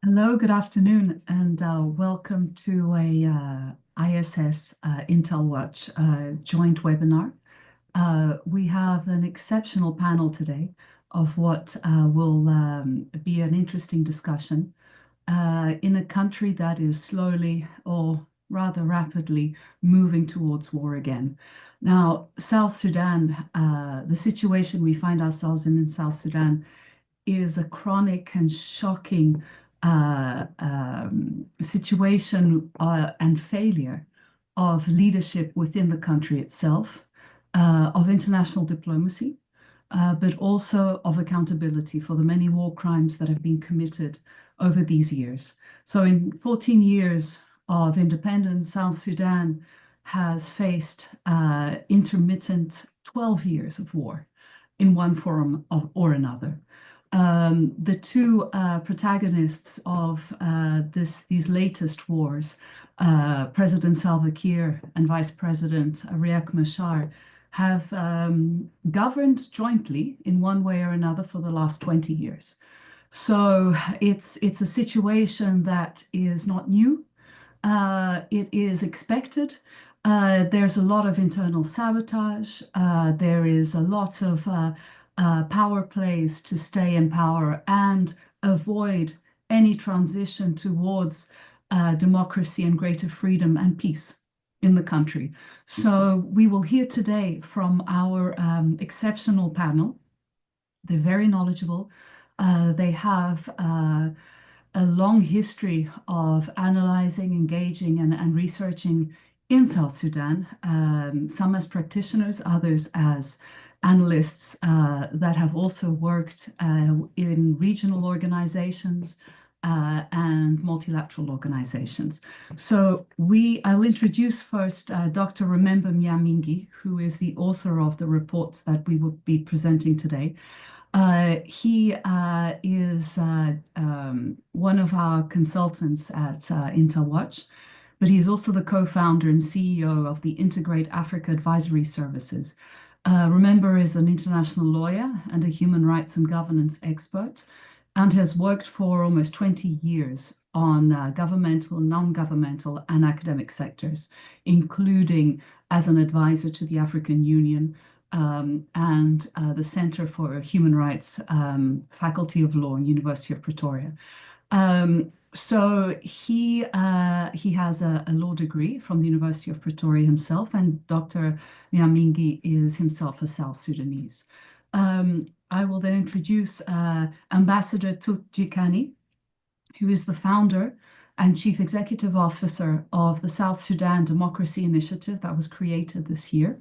Hello, good afternoon, and welcome to a ISS Intelwatch joint webinar. We have an exceptional panel today of what will be an interesting discussion in a country that is slowly, or rather rapidly, moving towards war again. Now, South Sudan, the situation we find ourselves in South Sudan is a chronic and shocking situation and failure of leadership within the country itself, of international diplomacy, but also of accountability for the many war crimes that have been committed over these years. So in 14 years of independence, South Sudan has faced intermittent 12 years of war in one form or another. The two protagonists of these latest wars, President Salva Kiir and Vice President Riek Machar, have governed jointly in one way or another for the last 20 years. So it's a situation that is not new. It is expected. There's a lot of internal sabotage. There is a lot of power plays to stay in power and avoid any transition towards democracy and greater freedom and peace in the country. So we will hear today from our exceptional panel. They're very knowledgeable. They have a long history of analyzing, engaging, and researching in South Sudan, some as practitioners, others as analysts that have also worked in regional organizations and multilateral organizations. So I'll introduce first Dr. Remember Nyamingi, who is the author of the reports that we will be presenting today. He is one of our consultants at Intelwatch, but he is also the co-founder and CEO of the Integrate Africa Advisory Services. Remember is an international lawyer and a human rights and governance expert, and has worked for almost 20 years on governmental, non-governmental, and academic sectors, including as an advisor to the African Union and the Center for Human Rights, Faculty of Law, University of Pretoria. So he has a law degree from the University of Pretoria himself, and Dr. Nyamingi is himself a South Sudanese. I will then introduce Ambassador Tut Jikani, who is the founder and Chief Executive Officer of the South Sudan Democracy Initiative that was created this year.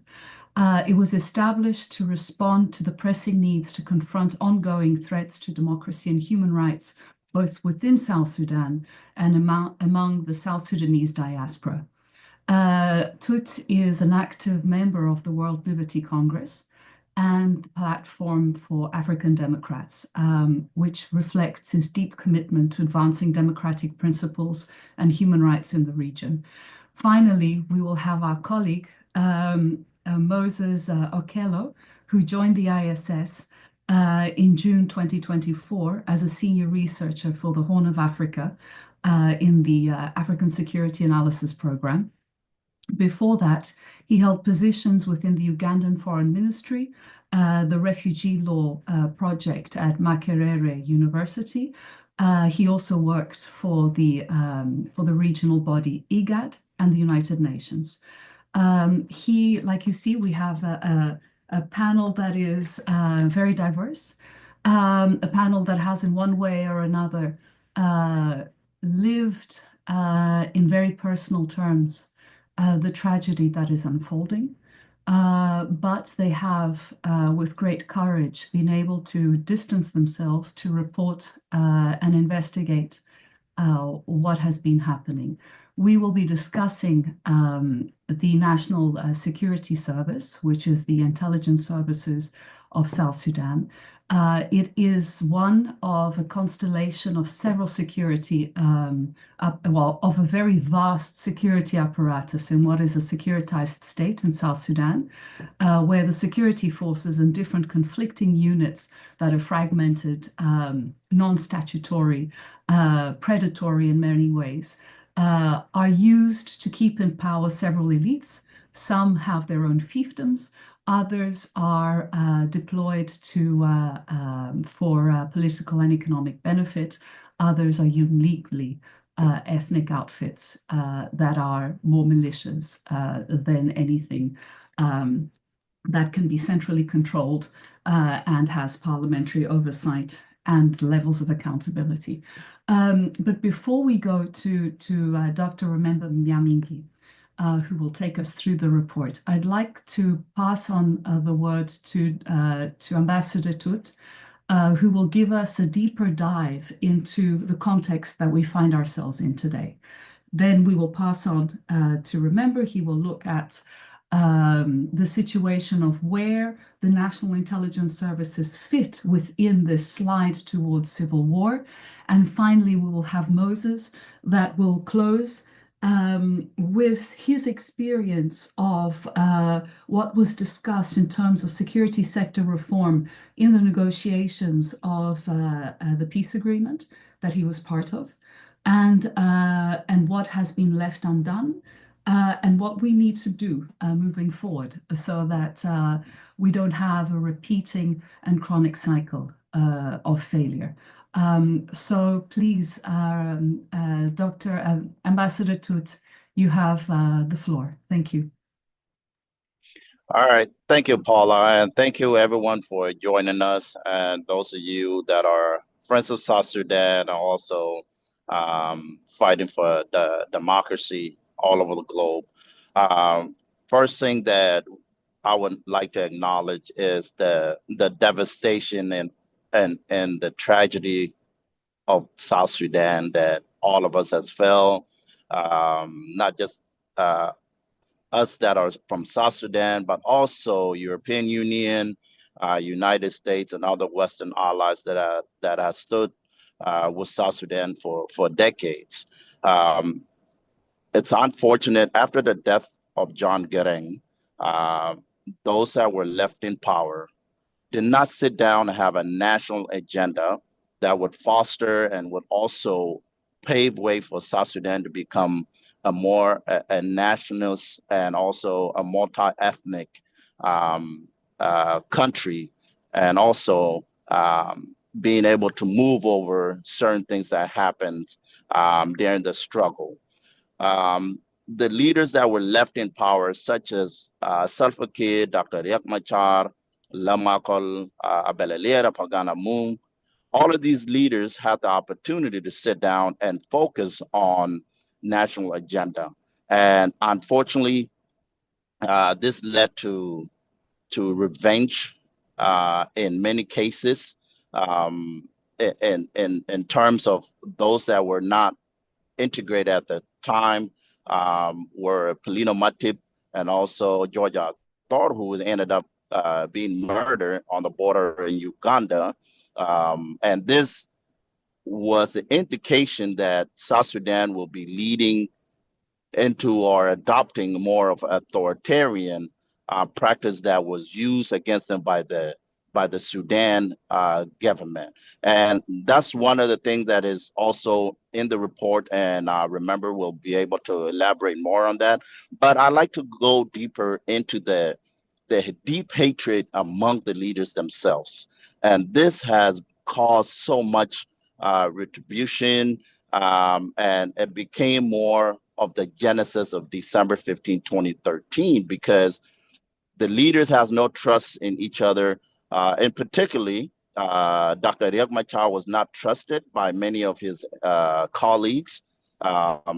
It was established to respond to the pressing needs to confront ongoing threats to democracy and human rights, both within South Sudan and among the South Sudanese diaspora. Tut is an active member of the World Liberty Congress and the Platform for African Democrats, which reflects his deep commitment to advancing democratic principles and human rights in the region. Finally, we will have our colleague, Moses Okello, who joined the ISS in June 2024 as a senior researcher for the Horn of Africa in the African Security Analysis Program. Before that, he held positions within the Ugandan Foreign Ministry, the Refugee Law Project at Makerere University. He also worked for the regional body IGAD and the United Nations. Like you see, we have a panel that is very diverse, a panel that has in one way or another lived in very personal terms the tragedy that is unfolding, but they have, with great courage, been able to distance themselves to report and investigate what has been happening. We will be discussing the National Security Service, which is the intelligence services of South Sudan. It is one of a constellation of several security, of a very vast security apparatus in what is a securitized state in South Sudan, where the security forces and different conflicting units that are fragmented, non-statutory, predatory in many ways, are used to keep in power several elites. Some have their own fiefdoms. Others are deployed for political and economic benefit. Others are uniquely ethnic outfits that are more militias than anything that can be centrally controlled and has parliamentary oversight and levels of accountability. But before we go to Dr. Remember Myamingi, who will take us through the report, I'd like to pass on the word to Ambassador Tut, who will give us a deeper dive into the context that we find ourselves in today. Then we will pass on to Remember. He will look at the situation of where the National Intelligence Services fit within this slide towards civil war. And finally, we will have Moses that will close with his experience of what was discussed in terms of security sector reform in the negotiations of the peace agreement that he was part of, and what has been left undone, and what we need to do moving forward so that we don't have a repeating and chronic cycle of failure. So please, Dr. Ambassador Tut, you have the floor. Thank you. All right. Thank you, Paula. And thank you, everyone, for joining us. And those of you that are friends of South Sudan are also fighting for the democracy all over the globe. First thing that I would like to acknowledge is the devastation and the tragedy of South Sudan that all of us has felt, not just us that are from South Sudan, but also European Union, United States, and other Western allies that have stood with South Sudan for decades. It's unfortunate after the death of John Garang, those that were left in power did not sit down and have a national agenda that would foster and would also pave way for South Sudan to become a more a nationalist and also a multi-ethnic country, and also being able to move over certain things that happened during the struggle. The leaders that were left in power, such as Salva Kiir, Dr. Riek Machar, Lamakol, Abelaliera Pagana Moon, all of these leaders had the opportunity to sit down and focus on national agenda. And unfortunately, this led to revenge in many cases, in terms of those that were not integrated at the time, were Polino Matip and also Georgia Thor, who ended up being murdered on the border in Uganda. And this was an indication that South Sudan will be leading into or adopting more of authoritarian practice that was used against them by the Sudan government. And that's one of the things that is also in the report, and Remember we'll be able to elaborate more on that. But I'd like to go deeper into the deep hatred among the leaders themselves. And this has caused so much retribution, and it became more of the genesis of December 15, 2013, because the leaders has no trust in each other. And particularly, Dr. Riek Machar was not trusted by many of his colleagues,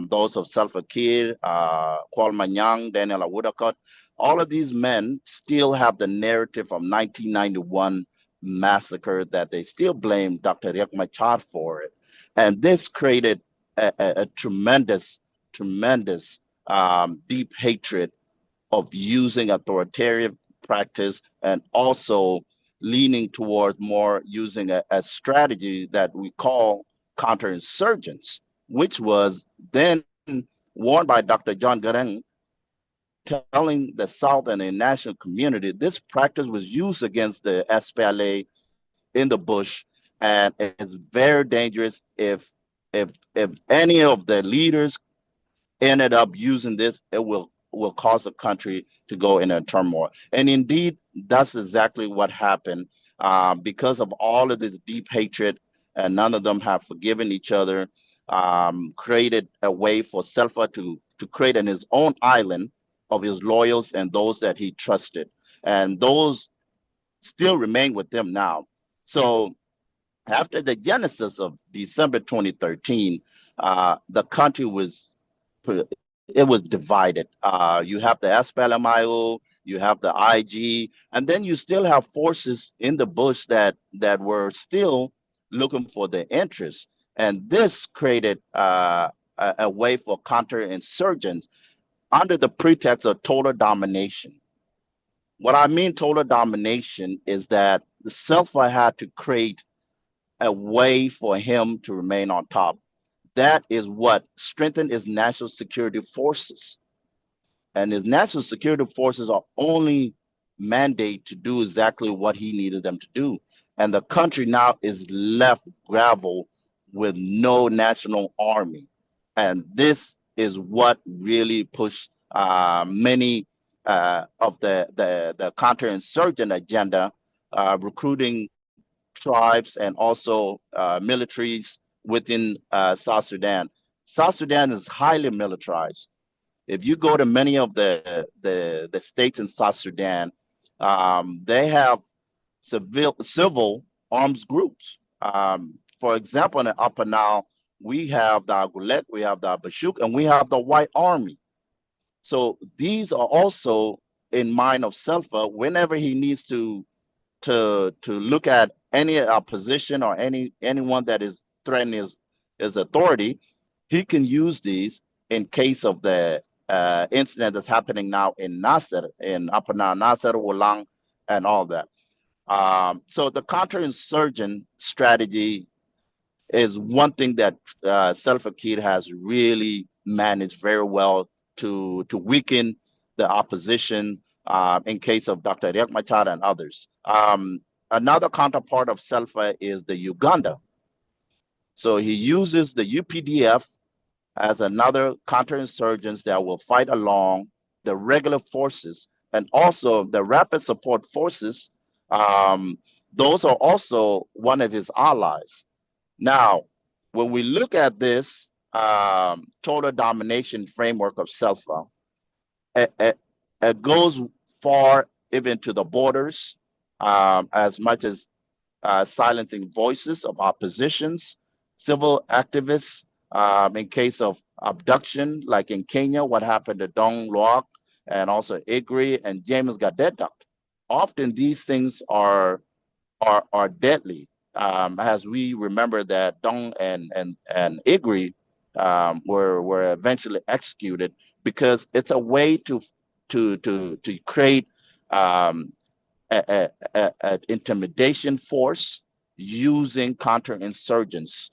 those of Salva Kiir, Kwal Manyang, Daniel Awudakot. All of these men still have the narrative of 1991 massacre that they still blame Dr. Riek Machar for it. And this created a tremendous deep hatred of using authoritarian practice, and also leaning towards more using a strategy that we call counterinsurgents, which was then warned by Dr. John Garang, telling the South and the national community this practice was used against the SPLA in the bush, and it's very dangerous if any of the leaders ended up using this, it will cause the country to go in a turmoil. And indeed, that's exactly what happened. Because of all of this deep hatred, and none of them have forgiven each other, created a way for Selfa to create in his own island of his loyals and those that he trusted. And those still remain with them now. So after the genesis of December 2013, the country was divided. You have the SPLMIO, you have the IG, and then you still have forces in the bush that were still looking for their interests. And this created a way for counterinsurgents under the pretext of total domination. What I mean total domination is that the Selfa had to create a way for him to remain on top. That is what strengthened his national security forces. And his national security forces are only mandate to do exactly what he needed them to do. And the country now is left gravel with no national army. And this is what really pushed many of the counterinsurgent agenda, recruiting tribes and also militaries within South Sudan. South Sudan is highly militarized. If you go to many of the states in South Sudan, they have civil arms groups. For example, in the Upper Nile, we have the Agulek, we have the Bashuk, and we have the White Army. So these are also in mind of Selfa whenever he needs to look at any opposition or anyone that is threatening his authority, he can use these in case of the incident that's happening now in Nasser, in Upper Nile, Nasser, Wulang, and all that. So the counterinsurgent strategy is one thing that Salva Kiir has really managed very well to weaken the opposition in case of Dr. Riek Machar and others. Another counterpart of Salva is the Uganda. So he uses the UPDF as another counterinsurgents that will fight along the regular forces and also the rapid support forces. Those are also one of his allies. Now, when we look at this total domination framework of Selfa, it goes far even to the borders, as much as silencing voices of oppositions, civil activists, in case of abduction, like in Kenya, what happened to Dong Loak and also Igri and James Gadedak. Often these things are deadly, as we remember that Dong and Igri were eventually executed because it's a way to create an intimidation force using counterinsurgents.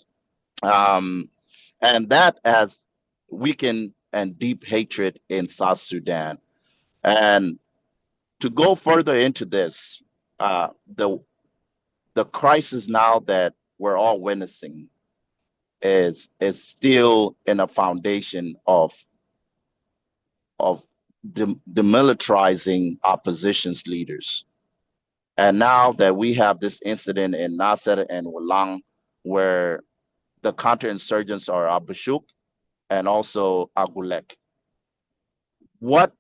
And that has weakened and deep hatred in South Sudan. And to go further into this, the crisis now that we're all witnessing is still in a foundation of demilitarizing opposition's leaders. And now that we have this incident in Nasser and Wulang, where the counterinsurgents are Abashuk and also Agulek, what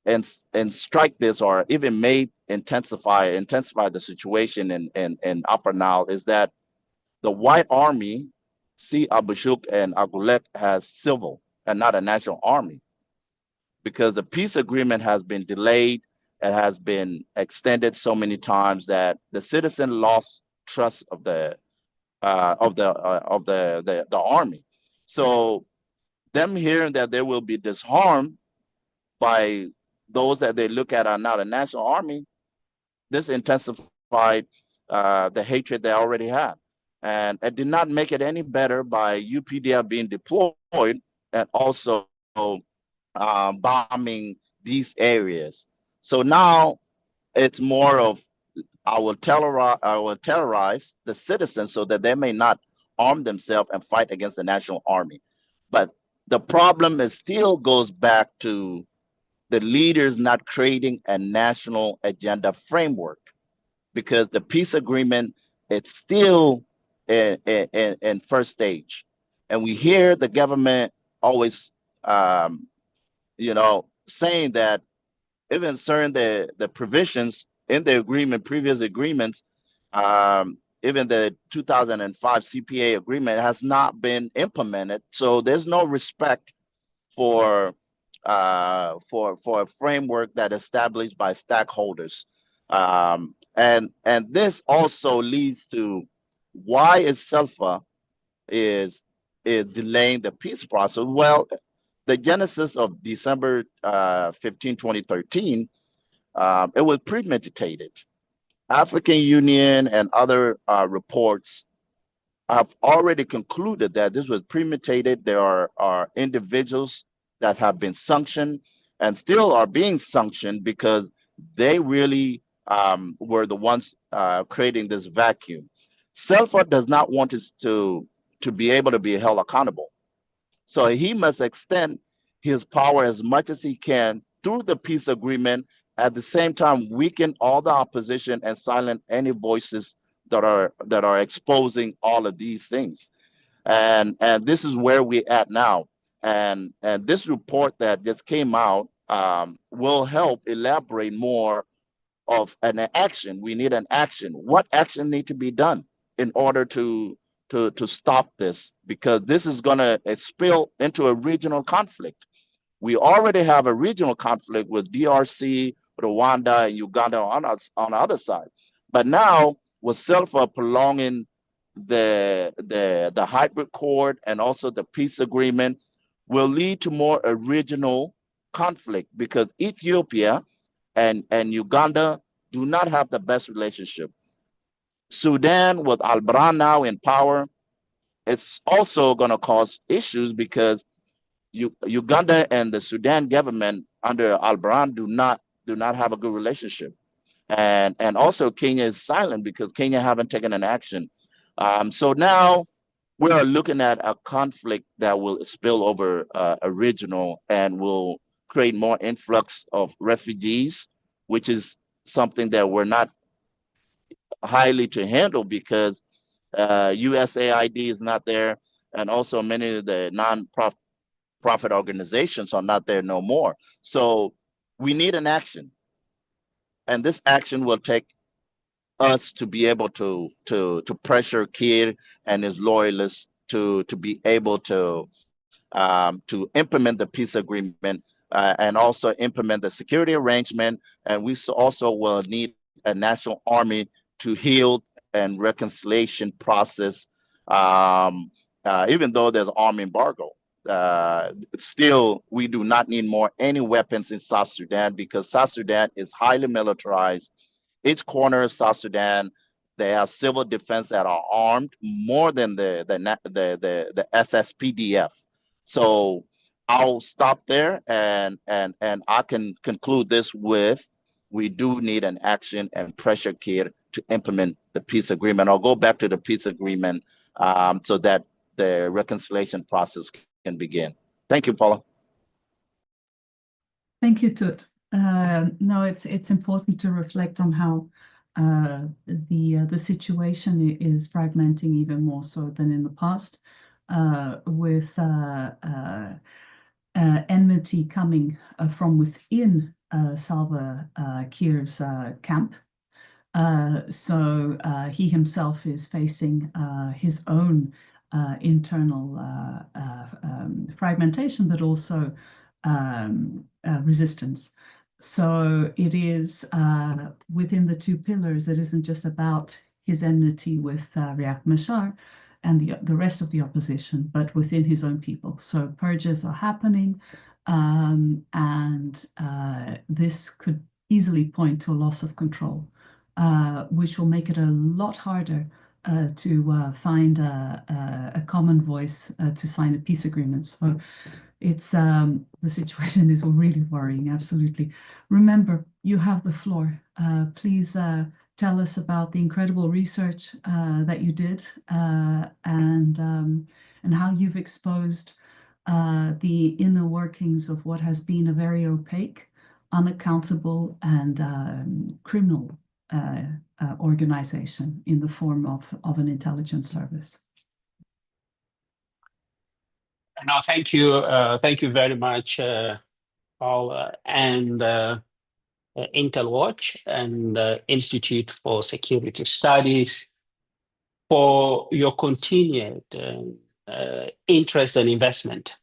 and strike this or even may intensify the situation in Upper Nile is that the White Army see Abashuk and Agulek as civil and not a national army, because the peace agreement has been delayed. It has been extended so many times that the citizen lost trust of the army. So them hearing that there will be disarmed by those that they look at are now the national army, this intensified the hatred they already had. And it did not make it any better by UPDF being deployed and also bombing these areas. So now it's more of I will terrorize the citizens so that they may not arm themselves and fight against the national army. But the problem is still goes back to the leaders not creating a national agenda framework, because the peace agreement, it's still in first stage. And we hear the government always, saying that even certain the provisions in the agreement, previous agreements, even the 2005 CPA agreement has not been implemented. So there's no respect for a framework that is established by stakeholders. And this also leads to why is Salva is delaying the peace process. Well, the genesis of December 15, 2013, it was premeditated. African Union and other reports have already concluded that this was premeditated. There are individuals that have been sanctioned and still are being sanctioned because they really were the ones creating this vacuum. Salva does not want us to be able to be held accountable. So he must extend his power as much as he can through the peace agreement, at the same time weaken all the opposition and silence any voices that are exposing all of these things. And this is where we're at now. And this report that just came out will help elaborate more of an action. We need an action. What action need to be done in order to stop this? Because this is going to spill into a regional conflict. We already have a regional conflict with DRC, Rwanda, and Uganda on the other side. But now, with Salva prolonging the hybrid court and also the peace agreement, will lead to more a regional conflict, because Ethiopia and Uganda do not have the best relationship. Sudan, with al-Burhan now in power, it's also going to cause issues because Uganda and the Sudan government under al-Burhan do not have a good relationship, and also Kenya is silent because Kenya haven't taken an action. So now we are looking at a conflict that will spill over a regional and will create more influx of refugees, which is something that we're not highly to handle because USAID is not there, and also many of the non-profit organizations are not there no more. So we need an action, and this action will take us to be able to pressure Kiir and his loyalists to be able to implement the peace agreement and also implement the security arrangement. And we also will need a national army to heal and reconciliation process, even though there's army embargo. Still, we do not need any weapons in South Sudan, because South Sudan is highly militarized. Each corner of South Sudan, they have civil defense that are armed more than the SSPDF. So I'll stop there, and I can conclude this with, we do need an action and pressure Kiir to implement the peace agreement. I'll go back to the peace agreement so that the reconciliation process can begin. Thank you, Paula. Thank you, Tut. No, it's important to reflect on how the situation is fragmenting even more so than in the past, with enmity coming from within Salva Kiir's camp. So he himself is facing his own internal fragmentation, but also resistance. So it is within the two pillars. It isn't just about his enmity with Riek Machar and the rest of the opposition, but within his own people. So purges are happening, and this could easily point to a loss of control which will make it a lot harder to find a common voice to sign a peace agreement. So it's the situation is really worrying, absolutely. Remember, you have the floor. Please tell us about the incredible research that you did and how you've exposed the inner workings of what has been a very opaque, unaccountable, and criminal organization in the form of an intelligence service. No, thank you very much, Paula, and Intelwatch and Institute for Security Studies for your continued interest and investment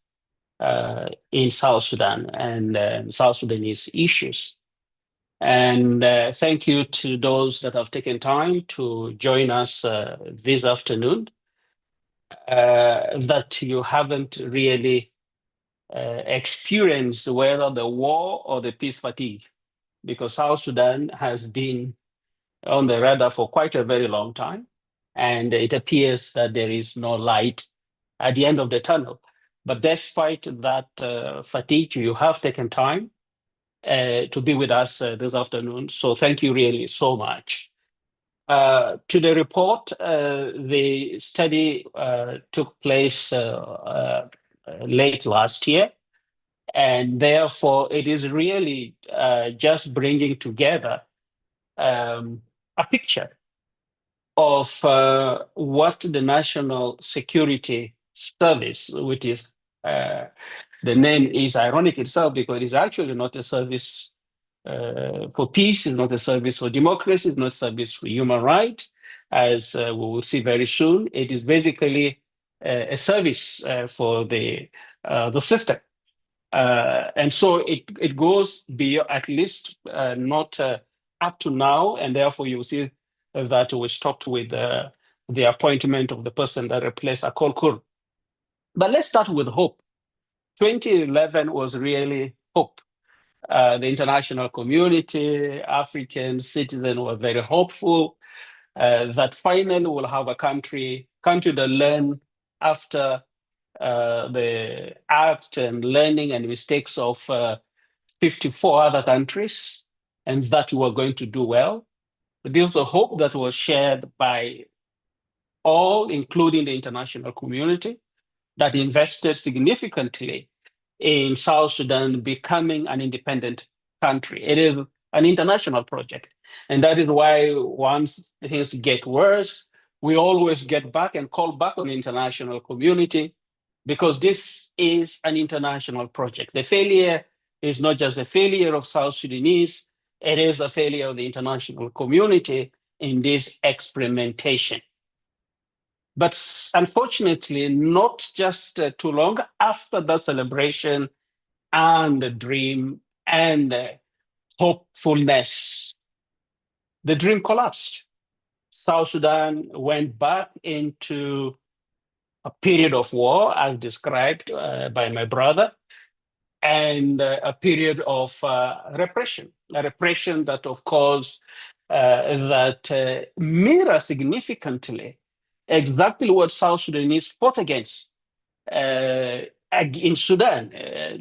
in South Sudan and South Sudanese issues. And thank you to those that have taken time to join us this afternoon, that you haven't really experienced whether the war or the peace fatigue, because South Sudan has been on the radar for quite a very long time, and it appears that there is no light at the end of the tunnel. But despite that fatigue, you have taken time to be with us this afternoon. So thank you really so much. To the report, the study took place late last year, and therefore it is really just bringing together a picture of what the National Security Service, which is the name is ironic itself because it is actually not a service for peace, it's not a service for democracy, it's not a service for human rights, as we will see very soon. It is basically a service for the system. And so it goes beyond, at least not up to now, and therefore you will see that we stopped with the appointment of the person that replaced Akolkur. But let's start with hope. 2011 was really hope. The international community, African citizens were very hopeful that finally we'll have a country that learn after the act and learning and mistakes of 54 other countries, and that we were going to do well. But this was a hope that was shared by all, including the international community, that invested significantly in South Sudan becoming an independent country. It is an international project. And that is why once things get worse, we always get back and call back on the international community, because this is an international project. The failure is not just a failure of South Sudanese, it is a failure of the international community in this experimentation. But unfortunately, not just too long after the celebration and the dream and hopefulness, the dream collapsed. South Sudan went back into a period of war, as described by my brother, and a period of repression, a repression that, of course, that mirror significantly exactly what South Sudanese fought against in Sudan.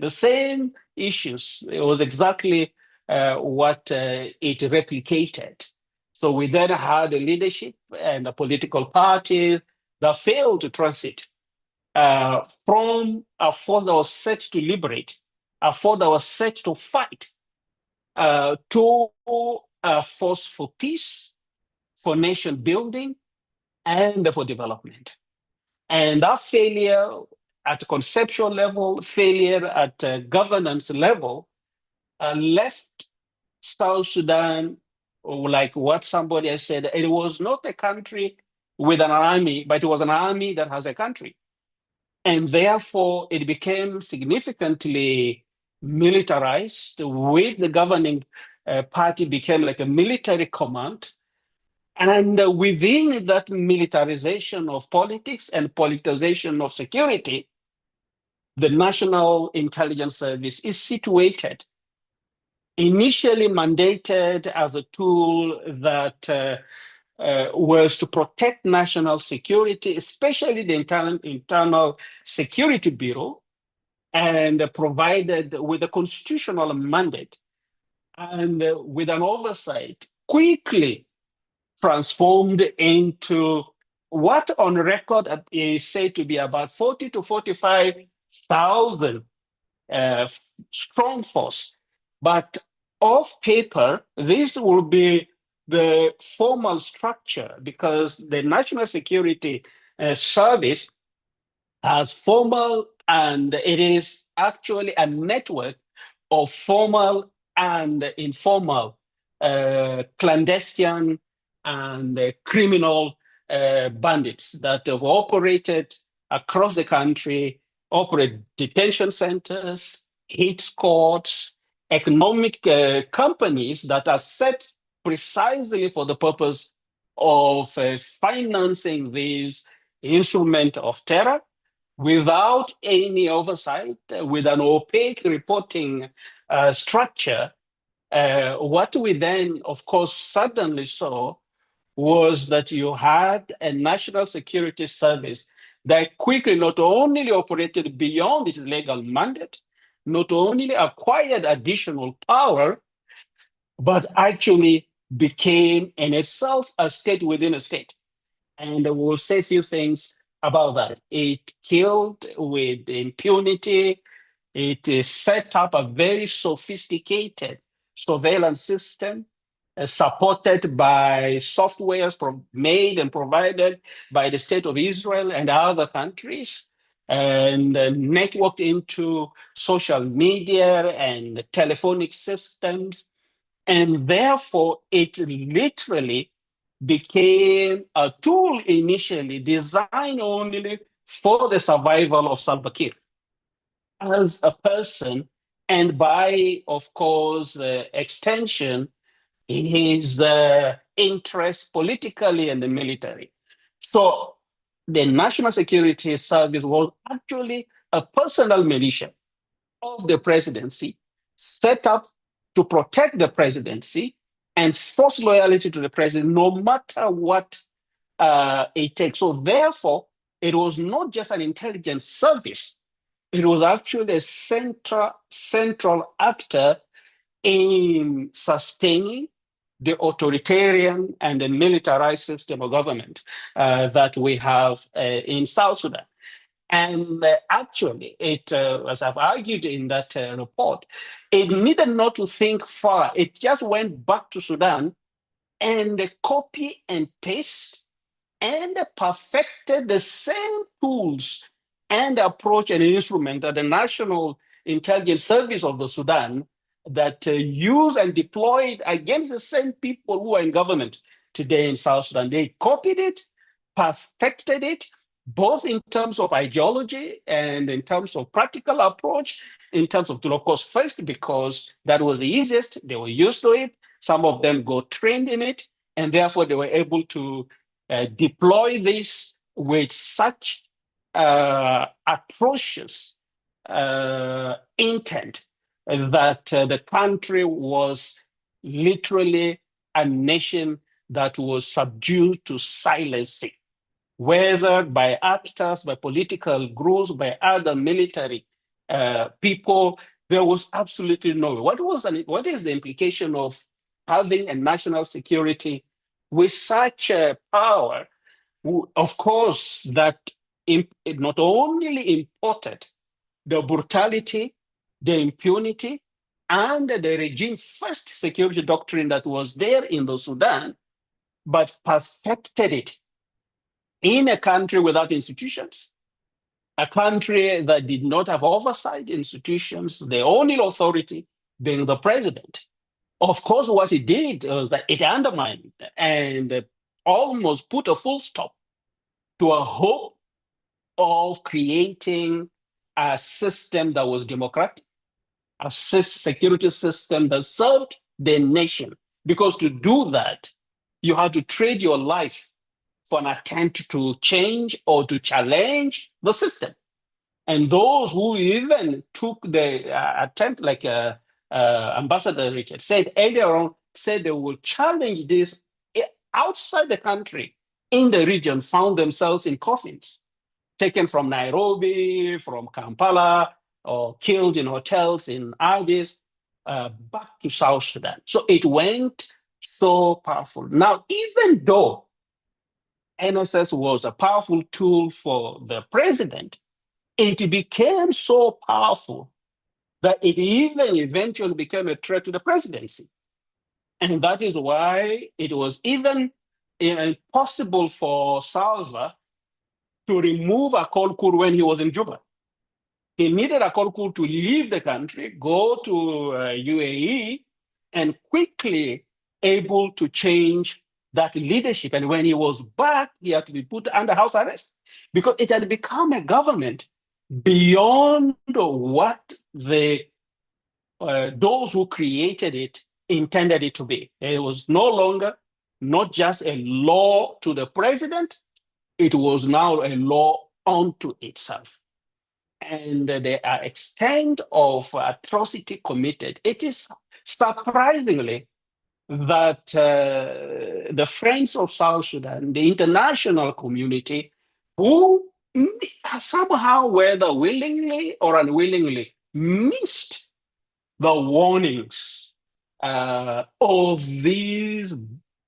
The same issues, it was exactly what it replicated. So we then had a leadership and a political party that failed to transit from a force that was set to liberate, a force that was set to fight, to a force for peace, for nation building, and for development. And that failure at a conceptual level, failure at a governance level, left South Sudan, like what somebody has said, it was not a country with an army, but it was an army that has a country. And therefore, it became significantly militarized, with the governing party became like a military command. And within that militarization of politics and politicization of security, the National Intelligence Service is situated initially mandated as a tool that was to protect national security, especially the internal security bureau, and provided with a constitutional mandate and with an oversight, quickly transformed into what on record is said to be about 40 to 45,000 strong force. But off paper, this will be the formal structure because the National Security Service has formal, and it is actually a network of formal and informal, clandestine and criminal bandits that have operated across the country, operate detention centers, hate squads, economic companies that are set precisely for the purpose of financing these instruments of terror without any oversight, with an opaque reporting structure. What we then, of course, suddenly saw was that you had a national security service that quickly not only operated beyond its legal mandate, not only acquired additional power, but actually became in itself a state within a state. And we'll say a few things about that. It killed with impunity. It set up a very sophisticated surveillance system supported by softwares made and provided by the State of Israel and other countries, and networked into social media and telephonic systems. And therefore, it literally became a tool initially designed only for the survival of Salva Kiir as a person, and by, of course, extension, his interests politically and the military. So the National Security Service was actually a personal militia of the presidency, set up to protect the presidency and force loyalty to the president, no matter what it takes. So therefore, it was not just an intelligence service, it was actually a central actor in sustaining the authoritarian and the militarized system of government that we have in South Sudan. And actually, as I've argued in that report, it needed not to think far. It just went back to Sudan and copy and paste and perfected the same tools and approach and instrument that the National Intelligence Service of the Sudan that used and deployed against the same people who are in government today in South Sudan. They copied it, perfected it, both in terms of ideology and in terms of practical approach, in terms of, of course, first, because that was the easiest, they were used to it. Some of them got trained in it, and therefore they were able to deploy this with such atrocious intent that the country was literally a nation that was subdued to silencing, whether by actors, by political groups, by other military people. There was absolutely no way. What is the implication of having a national security with such power? Of course, that it not only imported the brutality, the impunity, and the regime first security doctrine that was there in the Sudan, but perfected it in a country without institutions, a country that did not have oversight institutions, the only authority being the president. Of course, what it did was that it undermined and almost put a full stop to a hope of creating a system that was democratic, a security system that served the nation. Because to do that, you had to trade your life for an attempt to change or to challenge the system. And those who even took the attempt, like Ambassador Richard said earlier on, said they will challenge this outside the country, in the region, found themselves in coffins, taken from Nairobi, from Kampala, or killed in hotels in Addis, back to South Sudan. So it went so powerful. Now, even though NSS was a powerful tool for the president, it became so powerful that it even eventually became a threat to the presidency. And that is why it was even impossible for Salva to remove Okello when he was in Juba. He needed Okello to leave the country, go to UAE, and quickly able to change that leadership. And when he was back, he had to be put under house arrest because it had become a government beyond what the those who created it intended it to be. It was no longer not just a law to the president, it was now a law unto itself. And the extent of atrocity committed, it is surprisingly that the friends of South Sudan, the international community, who somehow, whether willingly or unwillingly, missed the warnings of this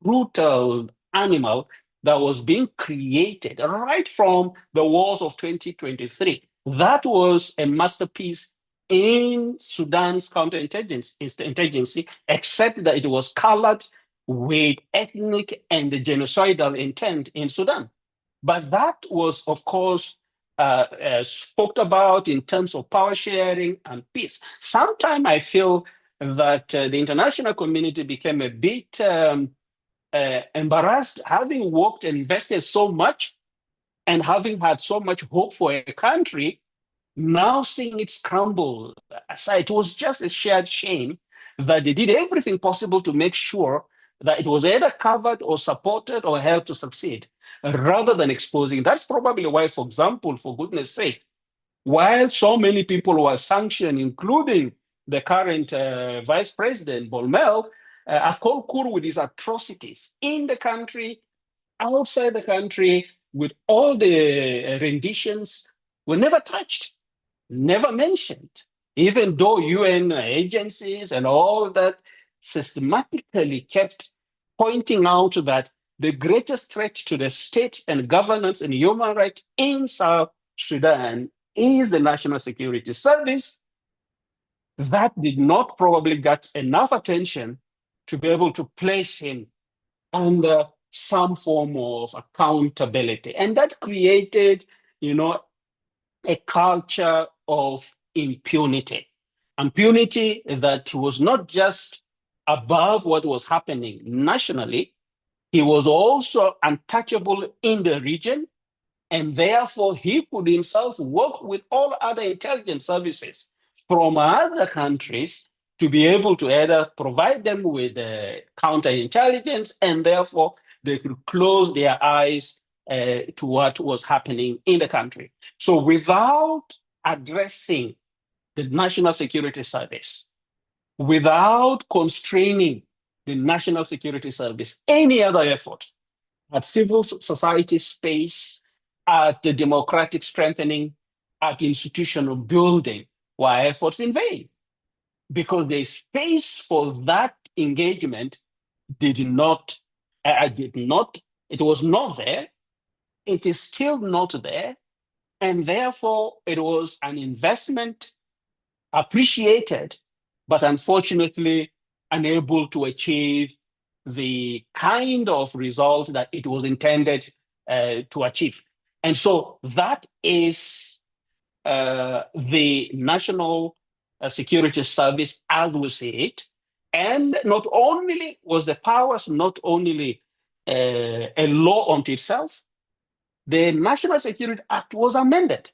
brutal animal that was being created right from the wars of 2023. That was a masterpiece in Sudan's counterinsurgency, except that it was colored with ethnic and genocidal intent in Sudan. But that was, of course, spoke about in terms of power sharing and peace. Sometimes I feel that the international community became a bit embarrassed, having worked and invested so much and having had so much hope for a country, now seeing it crumble. It was just a shared shame that they did everything possible to make sure that it was either covered or supported or helped to succeed, rather than exposing. That's probably why, for example, for goodness sake, while so many people were sanctioned, including the current Vice President, Bolmel, Okello with his atrocities in the country, outside the country, with all the renditions, were never touched, never mentioned, even though UN agencies and all that systematically kept pointing out that the greatest threat to the state and governance and human rights in South Sudan is the National Security Service. That did not probably get enough attention to be able to place him under some form of accountability. And that created, a culture of impunity. Impunity that was not just above what was happening nationally, he was also untouchable in the region, and therefore he could himself work with all other intelligence services from other countries to be able to either provide them with counterintelligence, and therefore they could close their eyes to what was happening in the country. So without addressing the National Security Service, without constraining the National Security Service, any other effort at civil society space, at the democratic strengthening, at institutional building, were efforts in vain. Because the space for that engagement it was not there, it is still not there, and therefore it was an investment appreciated, but unfortunately unable to achieve the kind of result that it was intended to achieve. And so that is the National Security Service as we see it. And not only was the powers not only a law unto itself, the National Security Act was amended,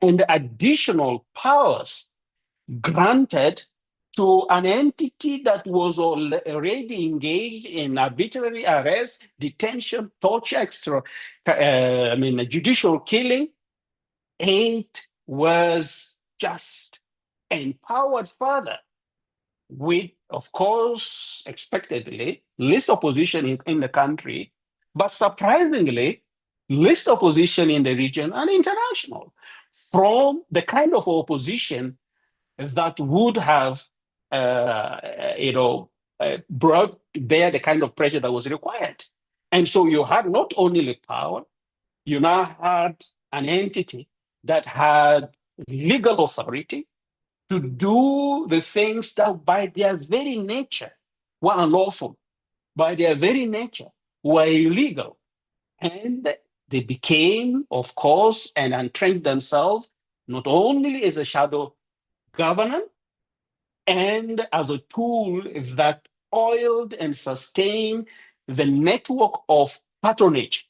and the additional powers granted to an entity that was already engaged in arbitrary arrest, detention, torture, judicial killing. It was just empowered further with, of course, expectedly, least opposition in the country, but surprisingly, least opposition in the region and international from the kind of opposition that would have, brought bear the kind of pressure that was required. And so you had not only the power, you now had an entity that had legal authority to do the things that by their very nature were unlawful, by their very nature were illegal. And they became, of course, and entrenched themselves not only as a shadow government and as a tool that oiled and sustained the network of patronage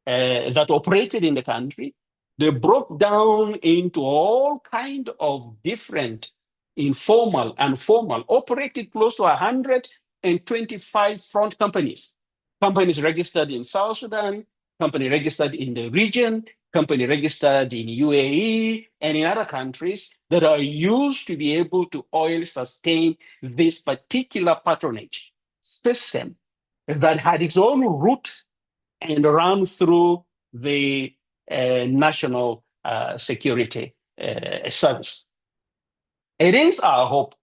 that operated in the country. They broke down into all kinds of different informal and formal, operated close to 125 front companies. Companies registered in South Sudan, company registered in the region, company registered in UAE and in other countries that are used to be able to oil sustain this particular patronage system that had its own root and run through the national security service. It is our hope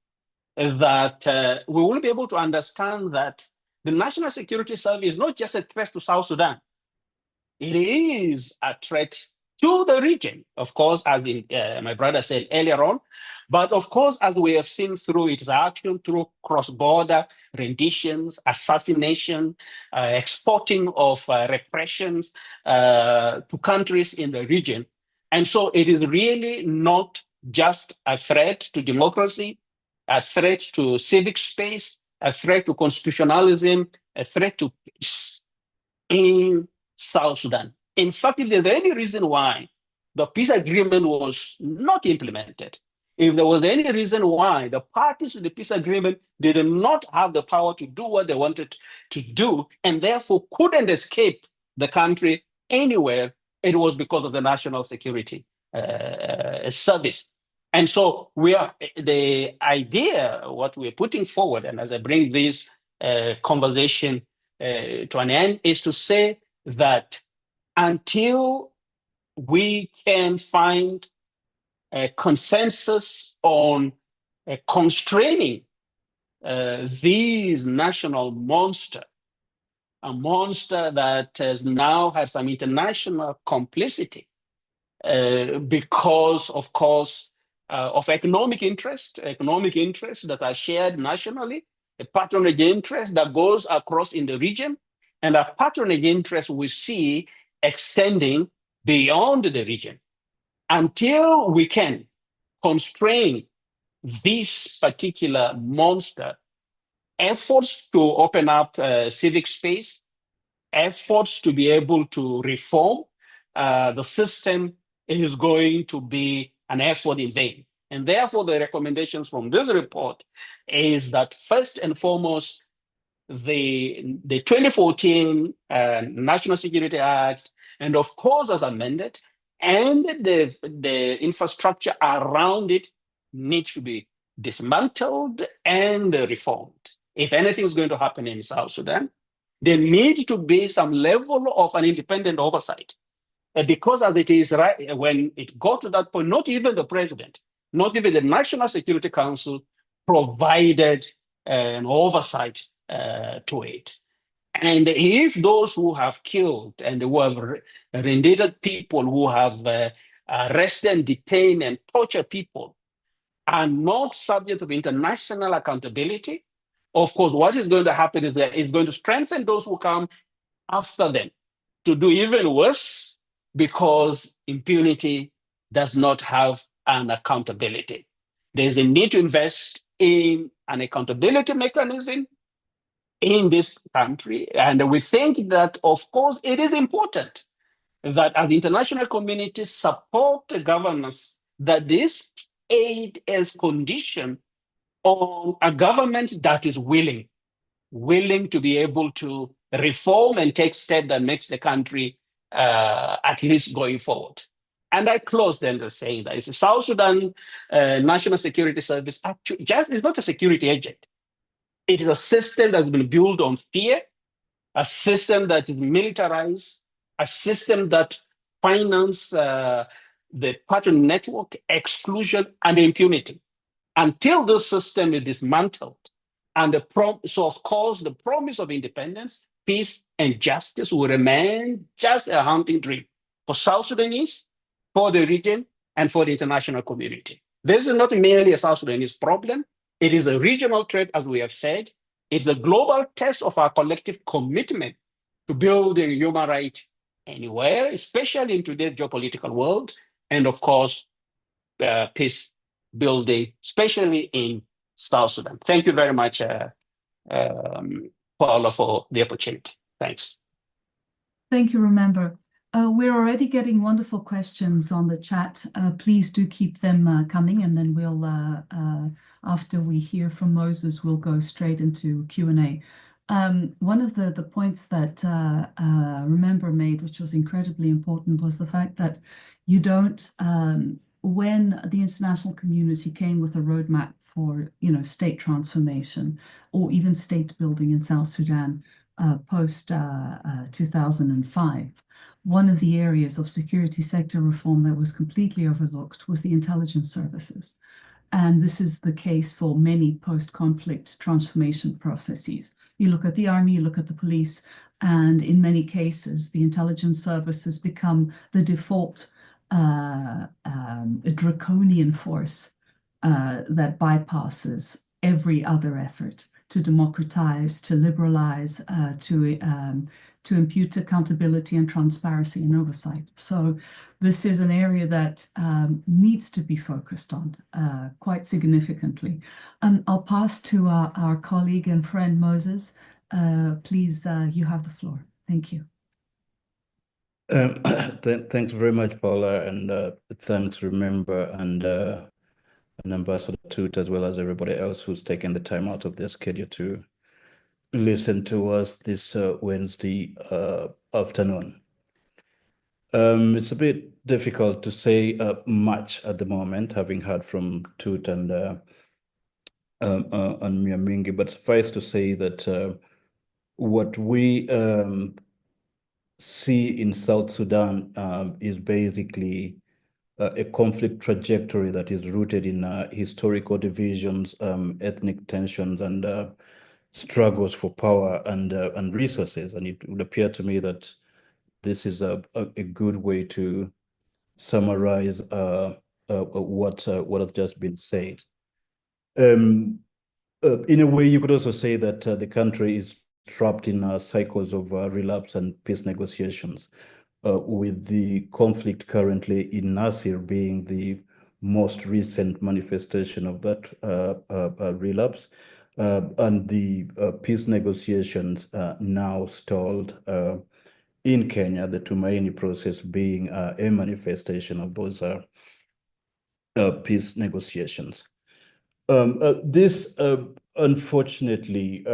that we will be able to understand that the National Security Service is not just a threat to South Sudan. It is a threat to the region, of course, as my brother said earlier on, but of course, as we have seen through its action through cross-border renditions, assassination, exporting of repressions to countries in the region. And so it is really not just a threat to democracy, a threat to civic space, a threat to constitutionalism, a threat to peace in South Sudan. In fact, if there's any reason why the peace agreement was not implemented, if there was any reason why the parties to the peace agreement did not have the power to do what they wanted to do, and therefore couldn't escape the country anywhere, it was because of the National Security Service. And so the idea, what we're putting forward, and as I bring this conversation to an end, is to say that until we can find a consensus on constraining these national monster, a monster that has now had some international complicity because, of course, of economic interests that are shared nationally, a patronage interest that goes across in the region, and a patronage interest we see extending beyond the region. Until we can constrain this particular monster, efforts to open up civic space, efforts to be able to reform the system is going to be an effort in vain. And therefore, the recommendations from this report is that first and foremost, the 2014 National Security Act, and of course, as amended, and the infrastructure around it needs to be dismantled and reformed. If anything is going to happen in South Sudan, there needs to be some level of an independent oversight. Because as it is right, when it got to that point, not even the president, not even the National Security Council provided an oversight to it. And if those who have killed and who have rendered people, who have arrested and detained and tortured people are not subject to international accountability, of course, what is going to happen is that it's going to strengthen those who come after them to do even worse, because impunity does not have an accountability. There's a need to invest in an accountability mechanism in this country. And we think that, of course, it is important that as the international community support the governance, that this aid is conditioned on a government that is willing to be able to reform and take steps that makes the country at least going forward. And I close then by saying that the South Sudan National Security Service actually just is not a security agent. It is a system that's been built on fear, a system that is militarized, a system that finances the pattern network, exclusion, and impunity. Until this system is dismantled, and so of course the promise of independence, peace, and justice will remain just a hunting dream for South Sudanese, for the region, and for the international community. This is not merely a South Sudanese problem. It is a regional threat, as we have said. It's a global test of our collective commitment to building human rights anywhere, especially in today's geopolitical world, and of course, peace building, especially in South Sudan. Thank you very much, Paula, for the opportunity. Thanks. Thank you, Remember. We're already getting wonderful questions on the chat. Please do keep them coming, and then we'll, after we hear from Moses, we'll go straight into Q&A. One of the points that Remember made, which was incredibly important, was the fact that you don't, when the international community came with a roadmap for, state transformation or even state building in South Sudan post 2005, one of the areas of security sector reform that was completely overlooked was the intelligence services. And this is the case for many post-conflict transformation processes. You look at the army, you look at the police, and in many cases, the intelligence services become the default draconian force that bypasses every other effort to democratize, to liberalize, to impute accountability and transparency and oversight. So this is an area that needs to be focused on quite significantly. I'll pass to our colleague and friend Moses. Please, you have the floor. Thank you. Thanks very much, Paula, and thanks, Remember, and Ambassador Toot, as well as everybody else who's taken the time out of their schedule to listen to us this Wednesday afternoon. It's a bit difficult to say much at the moment, having heard from Toot and Miamingi, but suffice to say that what we see in South Sudan is basically a conflict trajectory that is rooted in historical divisions, ethnic tensions, and struggles for power and resources. And it would appear to me that this is a good way to summarize what has just been said. In a way, you could also say that the country is trapped in cycles of relapse and peace negotiations, with the conflict currently in Nasir being the most recent manifestation of that relapse, and the peace negotiations now stalled in Kenya, the Tumaini process being a manifestation of those peace negotiations. This, unfortunately,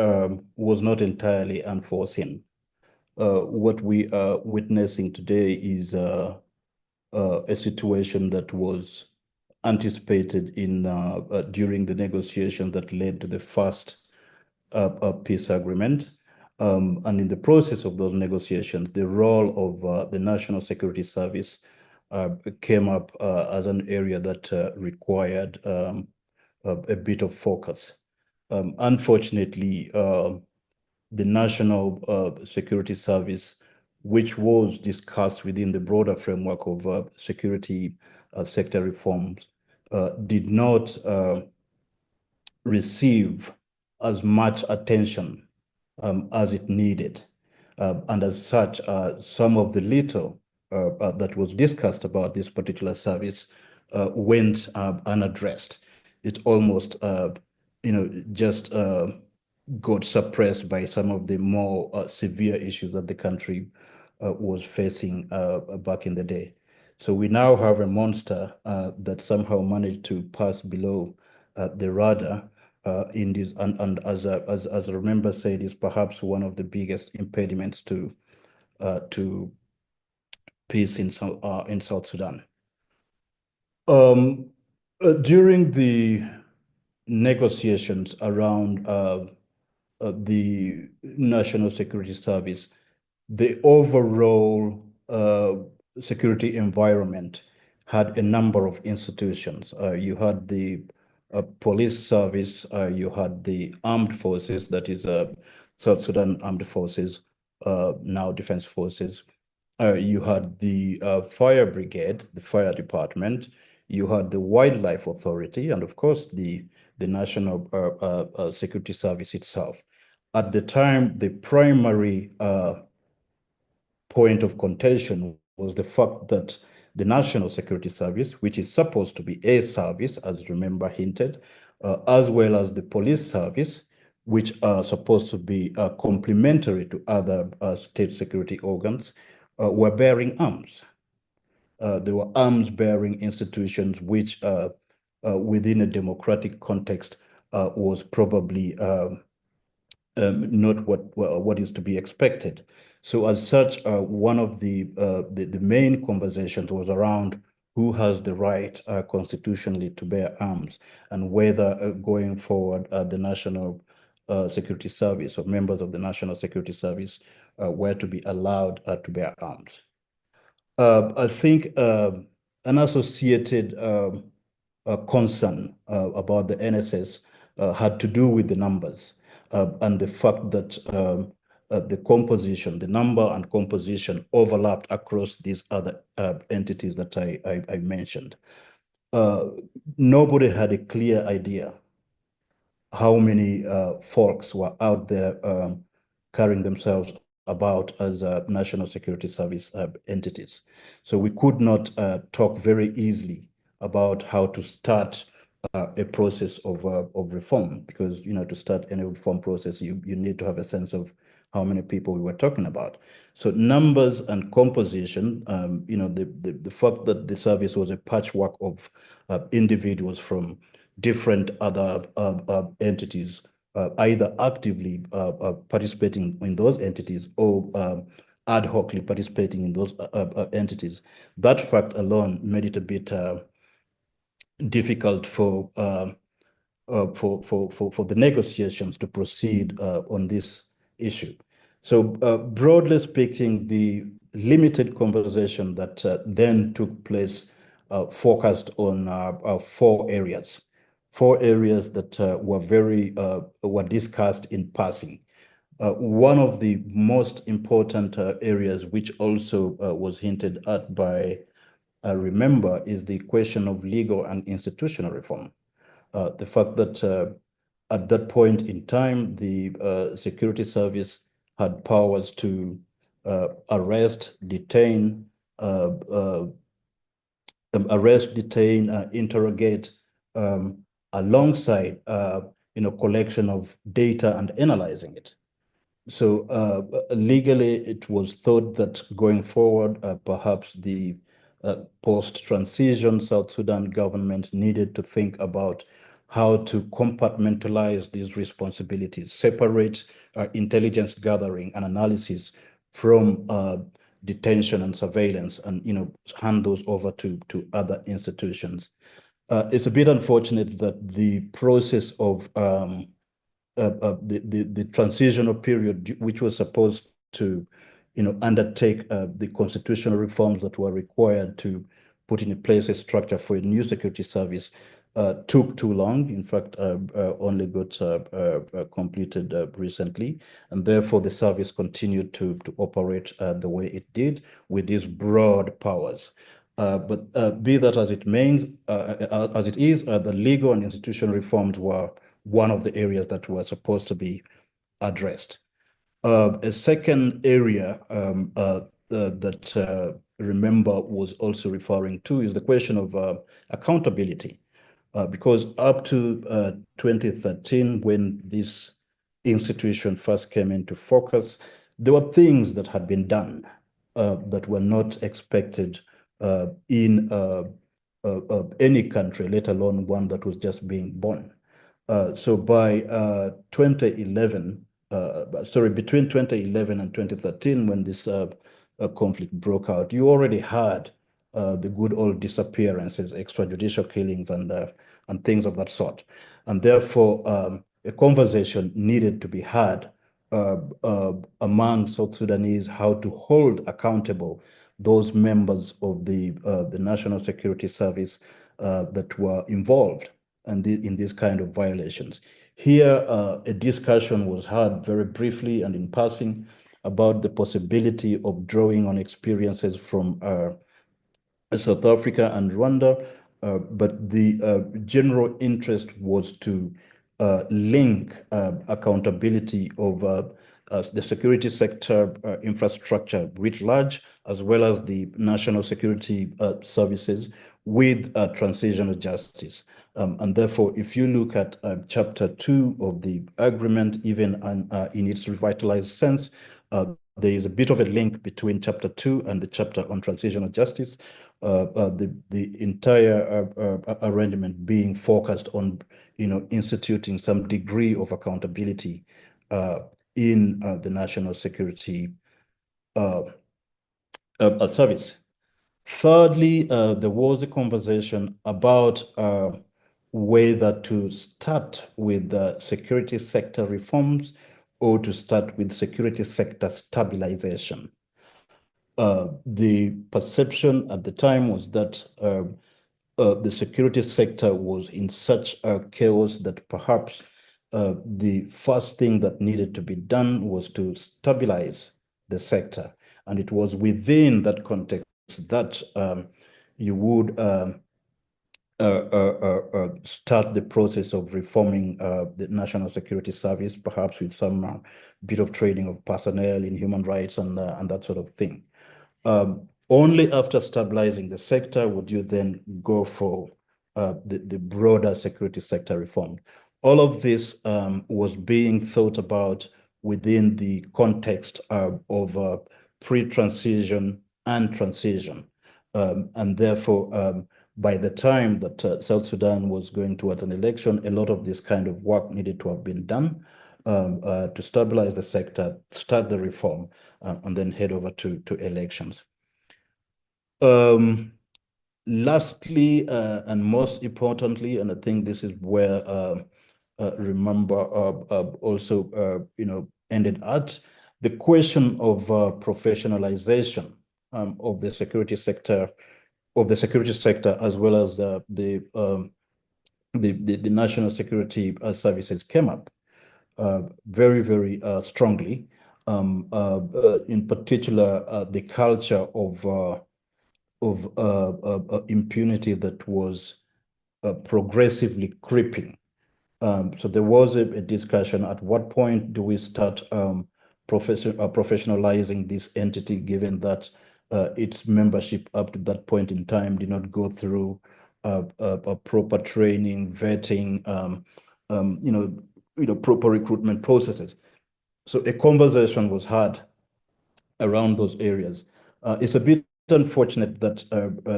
was not entirely unforeseen. What we are witnessing today is a situation that was anticipated in during the negotiation that led to the first peace agreement. And in the process of those negotiations, the role of the National Security Service came up as an area that required a bit of focus. Unfortunately, the National Security Service, which was discussed within the broader framework of security sector reforms, did not receive as much attention as it needed. And as such, some of the little that was discussed about this particular service went unaddressed. It almost, just got suppressed by some of the more severe issues that the country was facing back in the day. So we now have a monster that somehow managed to pass below the radar in this, and as I remember said, is perhaps one of the biggest impediments to peace in South Sudan. During the negotiations around the National Security Service, the overall security environment had a number of institutions. You had the police service, you had the armed forces, that is South Sudan Armed Forces, now Defense Forces. You had the fire brigade, the fire department, you had the wildlife authority, and of course the National Security Service itself. At the time, the primary point of contention was the fact that the National Security Service, which is supposed to be a service, as remember hinted, as well as the police service, which are supposed to be complementary to other state security organs, were bearing arms. They were arms-bearing institutions, which within a democratic context was probably not what is to be expected. So as such, one of the main conversations was around who has the right constitutionally to bear arms, and whether going forward the National Security Service or members of the National Security Service were to be allowed to bear arms. I think an associated concern about the NSS had to do with the numbers and the fact that the composition, the number and composition overlapped across these other entities that I mentioned. Nobody had a clear idea how many folks were out there carrying themselves about as National Security Service entities. So we could not talk very easily about how to start a process of reform, because to start any reform process, you need to have a sense of how many people we were talking about. So numbers and composition, the fact that the service was a patchwork of individuals from different other entities, either actively participating in those entities or ad hocly participating in those entities. That fact alone made it a bit difficult for the negotiations to proceed on this issue. So broadly speaking, the limited conversation that then took place focused on 4 areas. 4 areas that were discussed in passing. One of the most important areas, which also was hinted at by Remember, is the question of legal and institutional reform. The fact that at that point in time, the security service had powers to arrest, detain, interrogate, alongside collection of data and analyzing it. So legally, it was thought that going forward, perhaps the post-transition South Sudan government needed to think about how to compartmentalize these responsibilities, separate intelligence gathering and analysis from detention and surveillance, and hand those over to other institutions. It's a bit unfortunate that the process of the transitional period, which was supposed to undertake the constitutional reforms that were required to put in place a structure for a new security service, took too long. In fact, only got completed recently, and therefore the service continued to operate the way it did with these broad powers. But be that as it means, as it is, the legal and institutional reforms were one of the areas that were supposed to be addressed. A second area that Remember was also referring to is the question of accountability. Because up to 2013, when this institution first came into focus, there were things that had been done that were not expected in any country, let alone one that was just being born. So by 2011, between 2011 and 2013, when this conflict broke out, you already had the good old disappearances, extrajudicial killings, and things of that sort. And therefore, a conversation needed to be had among South Sudanese how to hold accountable those members of the National Security Service that were involved in these kind of violations. Here, a discussion was had very briefly and in passing about the possibility of drawing on experiences from South Africa and Rwanda, but the general interest was to link accountability of the security sector infrastructure writ large, as well as the national security services with transitional justice. And therefore, if you look at Chapter 2 of the agreement, even in its revitalized sense, there is a bit of a link between Chapter 2 and the chapter on transitional justice. The entire arrangement being focused on, instituting some degree of accountability in the national security service. Thirdly, there was a conversation about whether to start with security sector reforms or to start with security sector stabilization. The perception at the time was that the security sector was in such a chaos that perhaps the first thing that needed to be done was to stabilize the sector. And it was within that context that you would start the process of reforming the National Security Service, perhaps with some bit of training of personnel in human rights and that sort of thing. Only after stabilizing the sector would you then go for the broader security sector reform. All of this was being thought about within the context of pre-transition and transition. And therefore, by the time that South Sudan was going towards an election, a lot of this kind of work needed to have been done to stabilize the sector, start the reform, and then head over to elections. Lastly, and most importantly, and I think this is where remember also ended at, the question of professionalization of the security sector, as well as the national security services came up very, very strongly. In particular, the culture of impunity that was progressively creeping. So there was a discussion: at what point do we start professionalizing this entity, given that its membership up to that point in time did not go through a proper training, vetting, proper recruitment processes. So a conversation was had around those areas. It's a bit unfortunate that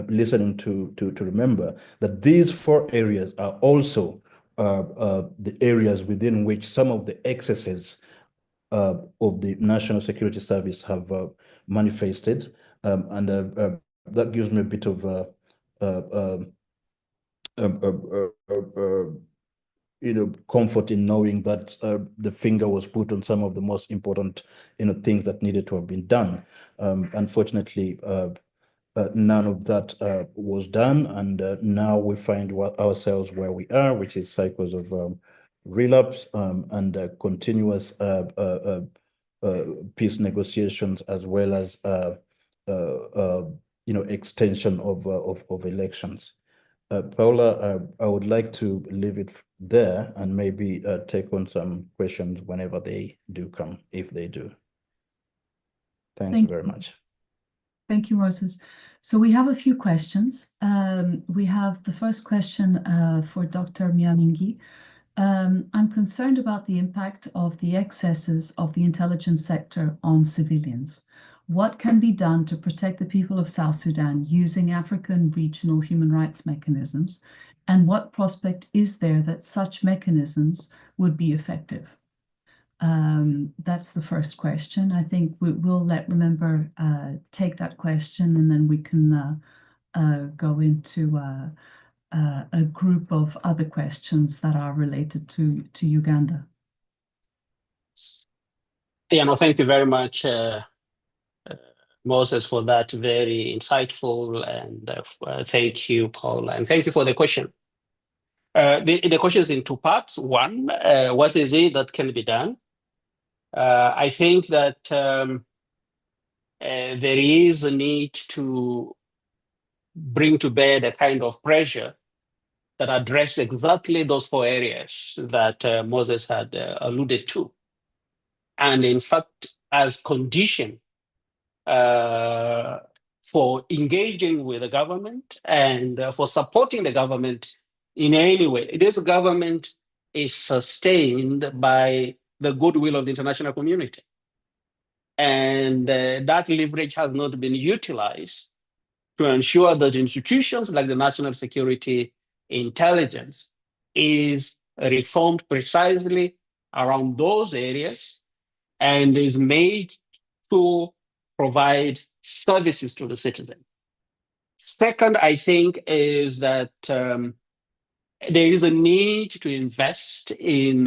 listening to remember that these 4 areas are also the areas within which some of the excesses of the National Security Service have manifested, and that gives me a bit of comfort in knowing that the finger was put on some of the most important things that needed to have been done. Unfortunately, none of that was done, and now we find ourselves where we are, which is cycles of relapse and continuous peace negotiations, as well as extension of elections. Paula, I would like to leave it there and maybe take on some questions whenever they do come, if they do. Thank you very much. Thank you, Moses. So we have a few questions. We have the first question for Dr. Miamingi. I'm concerned about the impact of the excesses of the intelligence sector on civilians. What can be done to protect the people of South Sudan using African regional human rights mechanisms? And what prospect is there that such mechanisms would be effective? That's the first question. I think we'll let Remember take that question, and then we can go into a group of other questions that are related to Uganda. Yeah, no, thank you very much, Moses, for that very insightful, and thank you, Paula, and thank you for the question. The question is in two parts. One, what is it that can be done? I think that there is a need to bring to bear the kind of pressure that address exactly those four areas that Moses had alluded to. And in fact, as condition for engaging with the government and for supporting the government in any way. This government is sustained by the goodwill of the international community. And that leverage has not been utilized to ensure that institutions like the National Security Intelligence is reformed precisely around those areas and is made to provide services to the citizen. Second, I think, is that there is a need to invest in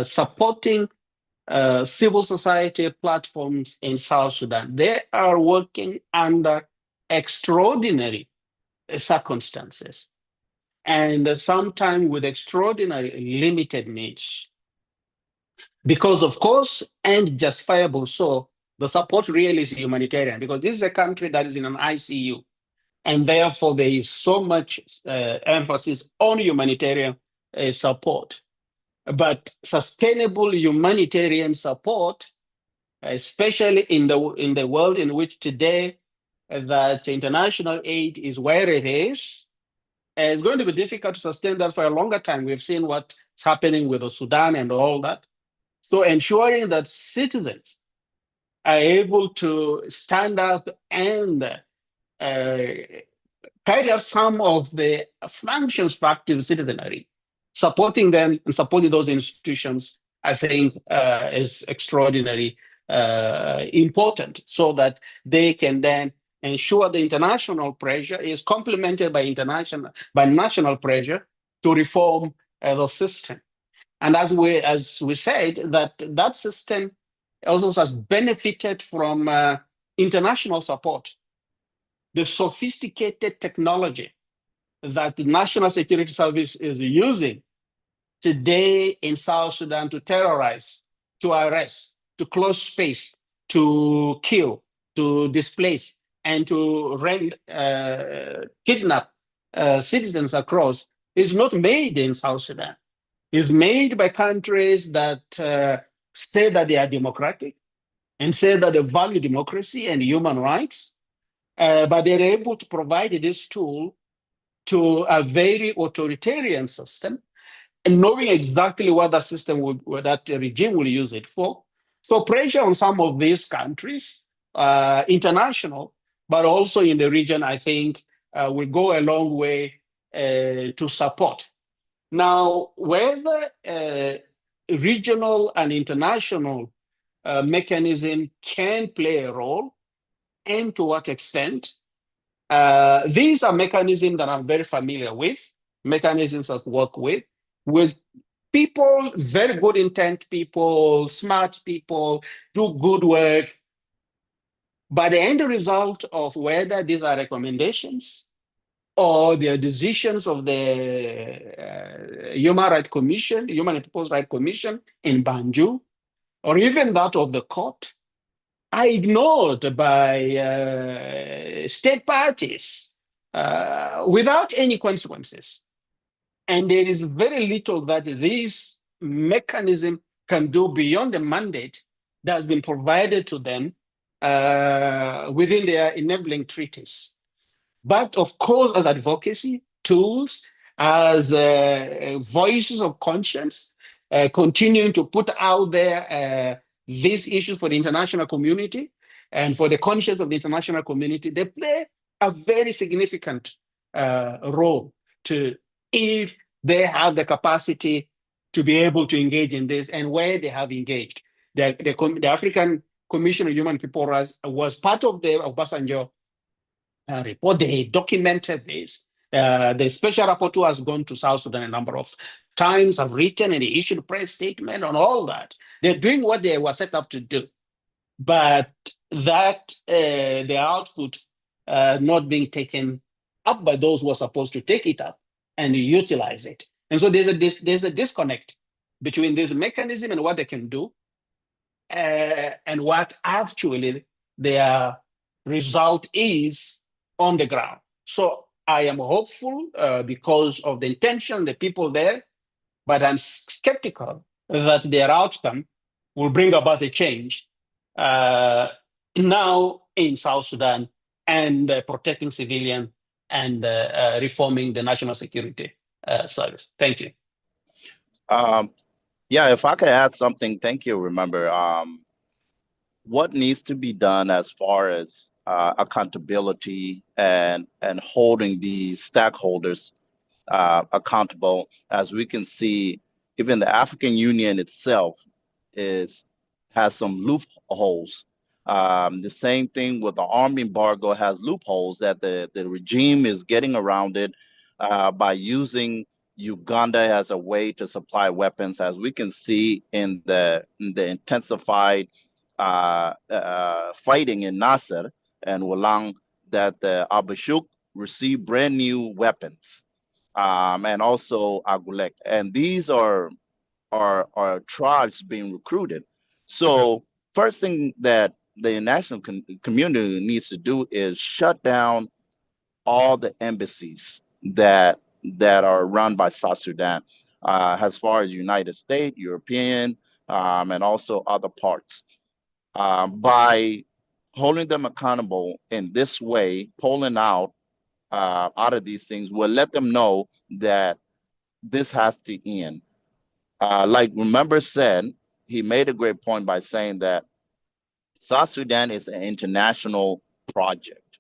supporting civil society platforms in South Sudan. They are working under extraordinary circumstances and sometimes with extraordinary limited needs. Because, of course, and justifiable so, the support really is humanitarian, because this is a country that is in an ICU. And therefore, there is so much emphasis on humanitarian support. But sustainable humanitarian support, especially in the world in which today that international aid is where it is, it's going to be difficult to sustain that for a longer time. We've seen what's happening with the Sudan and all that. So ensuring that citizens are able to stand up and carry out some of the functions for active citizenry, supporting them and supporting those institutions, I think is extraordinarily important, so that they can then ensure the international pressure is complemented by national pressure to reform the system. And as we said, that system also has benefited from international support. The sophisticated technology that the National Security Service is using today in South Sudan to terrorize, to arrest, to close space, to kill, to displace, and to kidnap citizens across is not made in South Sudan. It's made by countries that say that they are democratic and say that they value democracy and human rights. But they're able to provide this tool to a very authoritarian system, and knowing exactly what that system what that regime will use it for. So pressure on some of these countries, international, but also in the region, I think will go a long way to support. Now, whether regional and international mechanism can play a role, and to what extent, these are mechanisms that I'm very familiar with, mechanisms that work with people, very good intent people, smart people, do good work. But the end result of whether these are recommendations or the decisions of the Human Rights Commission, Human and People's Rights Commission in Banjul, or even that of the court, are ignored by state parties without any consequences. And there is very little that this mechanism can do beyond the mandate that has been provided to them within their enabling treaties. But of course, as advocacy tools, as voices of conscience, continuing to put out there these issues for the international community and for the conscience of the international community, they play a very significant role if they have the capacity to be able to engage in this, and where they have engaged. The African Commission on Human People Rights was part of the Obasanjo report. They documented this. The special rapporteur has gone to South Sudan a number of times, have written and issued a press statement on all that. They're doing what they were set up to do. But that the output not being taken up by those who are supposed to take it up and utilize it. And so there's a disconnect between this mechanism and what they can do and what actually their result is on the ground. So I am hopeful because of the intention, the people there, but I'm skeptical that their outcome will bring about a change now in South Sudan and protecting civilians and reforming the national security service. Thank you. Yeah, if I could add something, thank you. Remember, what needs to be done as far as accountability and holding these stakeholders accountable, as we can see, even the African Union itself has some loopholes. The same thing with the army embargo has loopholes that the regime is getting around it by using Uganda as a way to supply weapons, as we can see in the intensified fighting in Nasser and Walang, that the Abashuk received brand new weapons, and also Agulek, and these are tribes being recruited. So first thing that the international community needs to do is shut down all the embassies that are run by South Sudan, as far as United States, European, and also other parts. By holding them accountable in this way, pulling out of these things, will let them know that this has to end. Like Remember said, he made a great point by saying that South Sudan is an international project.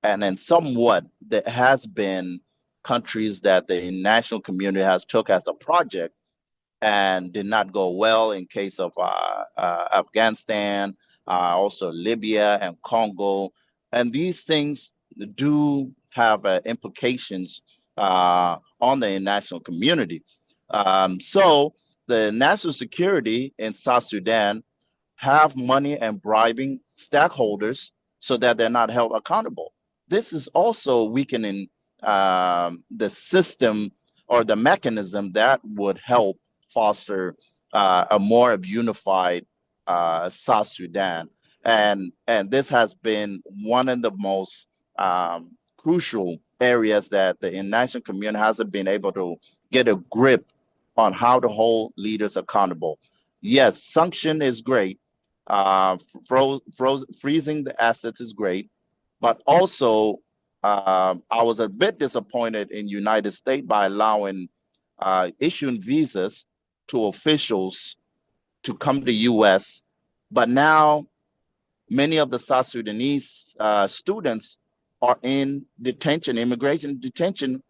And then somewhat there has been countries that the international community has took as a project and did not go well, in case of Afghanistan, also Libya and Congo. And these things do have implications on the international community. So the national security in South Sudan have money and bribing stakeholders so that they're not held accountable. This is also weakening the system or the mechanism that would help foster a more unified South Sudan. And this has been one of the most crucial areas that the international community hasn't been able to get a grip on how to hold leaders accountable. Yes, sanction is great. Freezing the assets is great, but also I was a bit disappointed in United States by allowing issuing visas to officials to come to U.S. But now many of the South Sudanese students are in detention, immigration detention.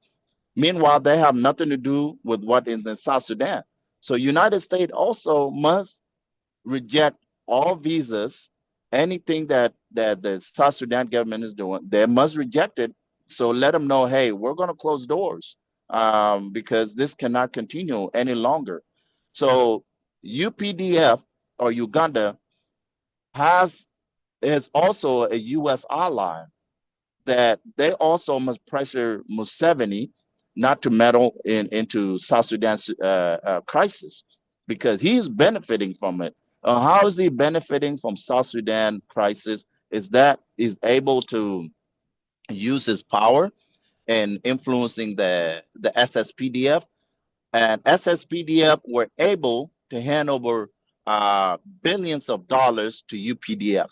Meanwhile, they have nothing to do with what is in South Sudan. So United States also must reject all visas, anything that the South Sudan government is doing, they must reject it. So let them know, hey, we're going to close doors because this cannot continue any longer. So UPDF or Uganda is also a U.S. ally that they also must pressure Museveni not to meddle into South Sudan's crisis, because he's benefiting from it. How is he benefiting from South Sudan crisis? Is that he's able to use his power in influencing the SSPDF, and SSPDF were able to hand over billions of dollars to UPDF.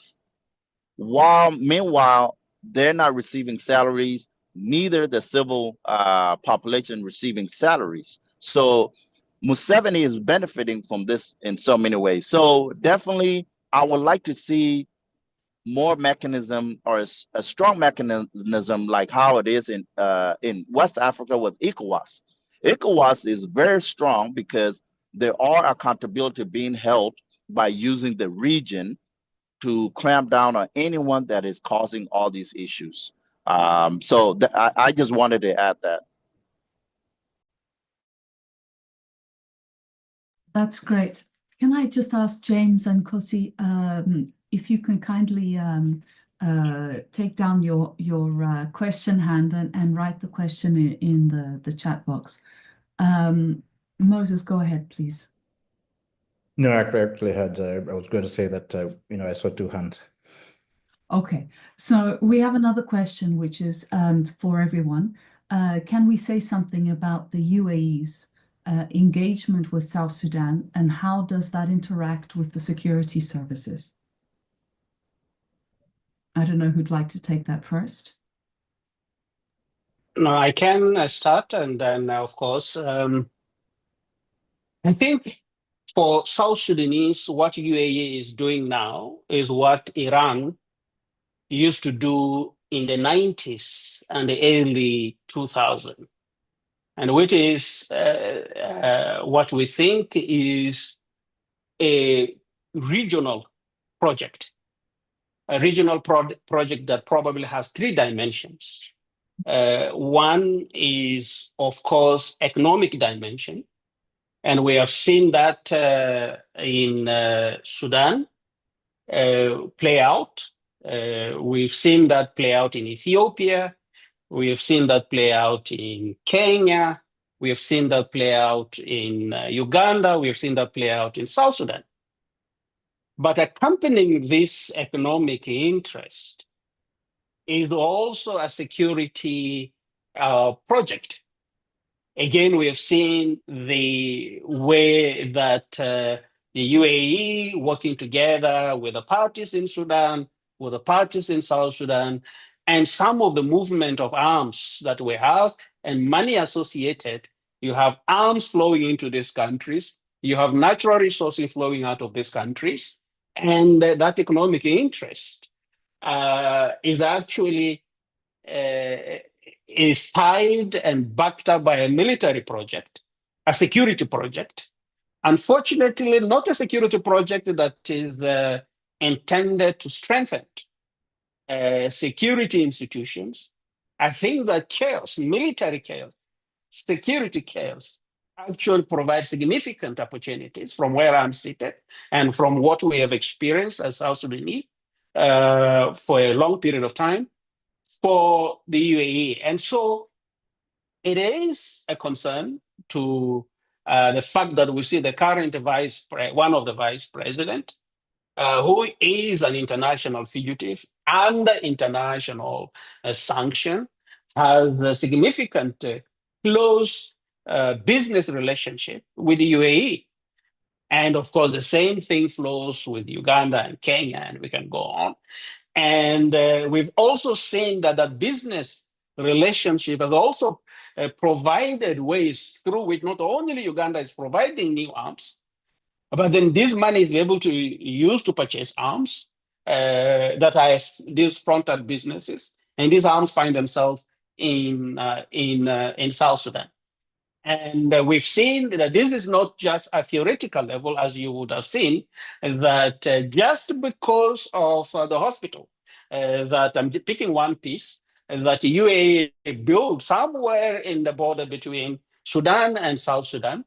Meanwhile, they're not receiving salaries, neither the civil population receiving salaries. So Museveni is benefiting from this in so many ways. So definitely, I would like to see more mechanism, or a strong mechanism like how it is in West Africa with ECOWAS. ECOWAS is very strong because there are accountability being held by using the region to clamp down on anyone that is causing all these issues. So I just wanted to add that. That's great. Can I just ask James and Kosi if you can kindly take down your question hand and write the question in the chat box. Moses, go ahead, please. No, I actually had, I was going to say that, I saw two hands. Okay, so we have another question, which is for everyone. Can we say something about the UAE's engagement with South Sudan, and how does that interact with the security services? I don't know who'd like to take that first. No, I can start, and then, of course, I think for South Sudanese, what UAE is doing now is what Iran used to do in the 90s and the early 2000s, and which is what we think is a regional project, project that probably has three dimensions. One is, of course, economic dimension. And we have seen that in Sudan play out. We've seen that play out in Ethiopia. We have seen that play out in Kenya. We have seen that play out in Uganda. We have seen that play out in South Sudan. But accompanying this economic interest is also a security project. Again, we have seen the way that the UAE working together with the parties in Sudan, with the parties in South Sudan, and some of the movement of arms that we have and money associated. You have arms flowing into these countries. You have natural resources flowing out of these countries. And that economic interest is actually is tied and backed up by a military project, a security project. Unfortunately, not a security project that is intended to strengthen security institutions. I think that chaos, military chaos, security chaos, actually provides significant opportunities from where I'm seated and from what we have experienced as South Sudanese for a long period of time for the UAE. And so it is a concern to the fact that we see the current one of the vice president, who is an international fugitive under international sanction, has a significant close business relationship with the UAE. And of course, the same thing flows with Uganda and Kenya, and we can go on. And we've also seen that that business relationship has also provided ways through which not only Uganda is providing new arms, but then this money is able to use to purchase arms that are these frontal businesses, and these arms find themselves in South Sudan. And we've seen that this is not just a theoretical level, as you would have seen, that just because of the hospital, that I'm picking one piece, that the UAE built somewhere in the border between Sudan and South Sudan,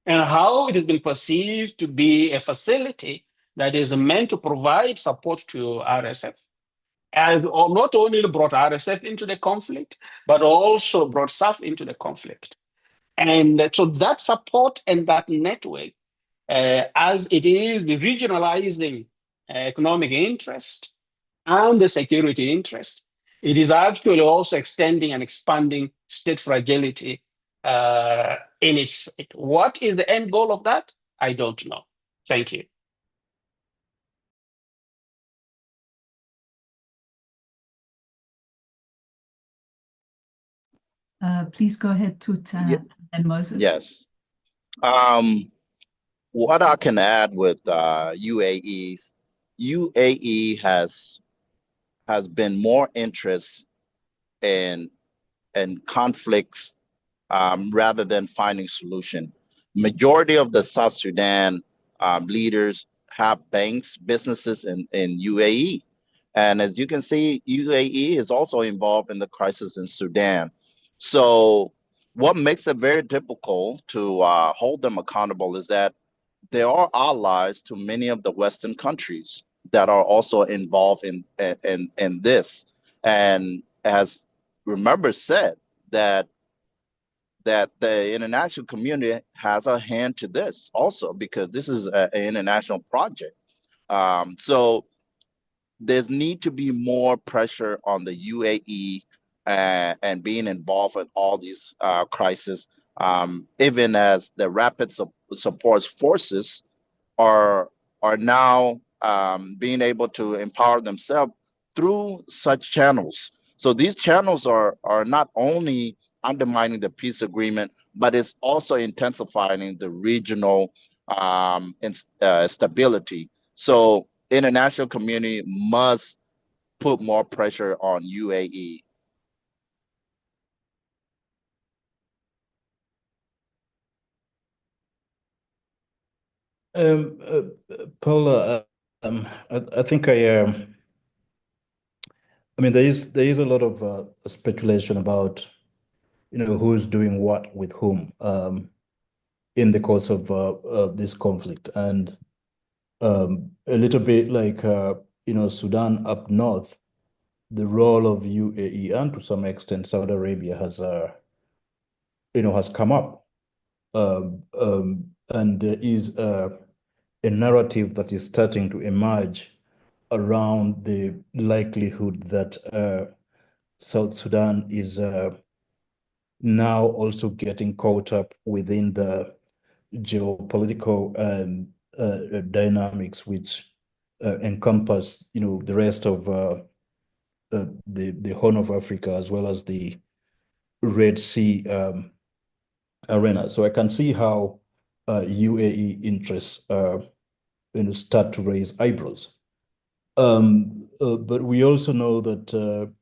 and how it has been perceived to be a facility that is meant to provide support to RSF. And not only brought RSF into the conflict, but also brought SAF into the conflict. And so that support and that network, as it is the regionalizing economic interest and the security interest, it is actually also extending and expanding state fragility in its. What is the end goal of that? I don't know. Thank you. Please go ahead, Tut and Moses. Yes. What I can add with UAE's, UAE has been more interest in conflicts rather than finding solution. Majority of the South Sudan leaders have banks, businesses in UAE. And as you can see, UAE is also involved in the crisis in Sudan. So what makes it very difficult to hold them accountable is that they are allies to many of the Western countries that are also involved in this. And as Remember said, that the international community has a hand to this also, because this is an international project. So there's need to be more pressure on the UAE and being involved in all these crises, even as the rapid support forces are now being able to empower themselves through such channels. So these channels are not only undermining the peace agreement, but it's also intensifying the regional stability. So international community must put more pressure on UAE. Paula, I think I mean, there is a lot of speculation about, who's doing what with whom in the course of this conflict, and a little bit like Sudan up north, the role of UAE and to some extent Saudi Arabia has has come up, and there is a narrative that is starting to emerge around the likelihood that South Sudan is now also getting caught up within the geopolitical dynamics, which encompass, the rest of the Horn of Africa, as well as the Red Sea arena. So I can see how UAE interests start to raise eyebrows. But we also know that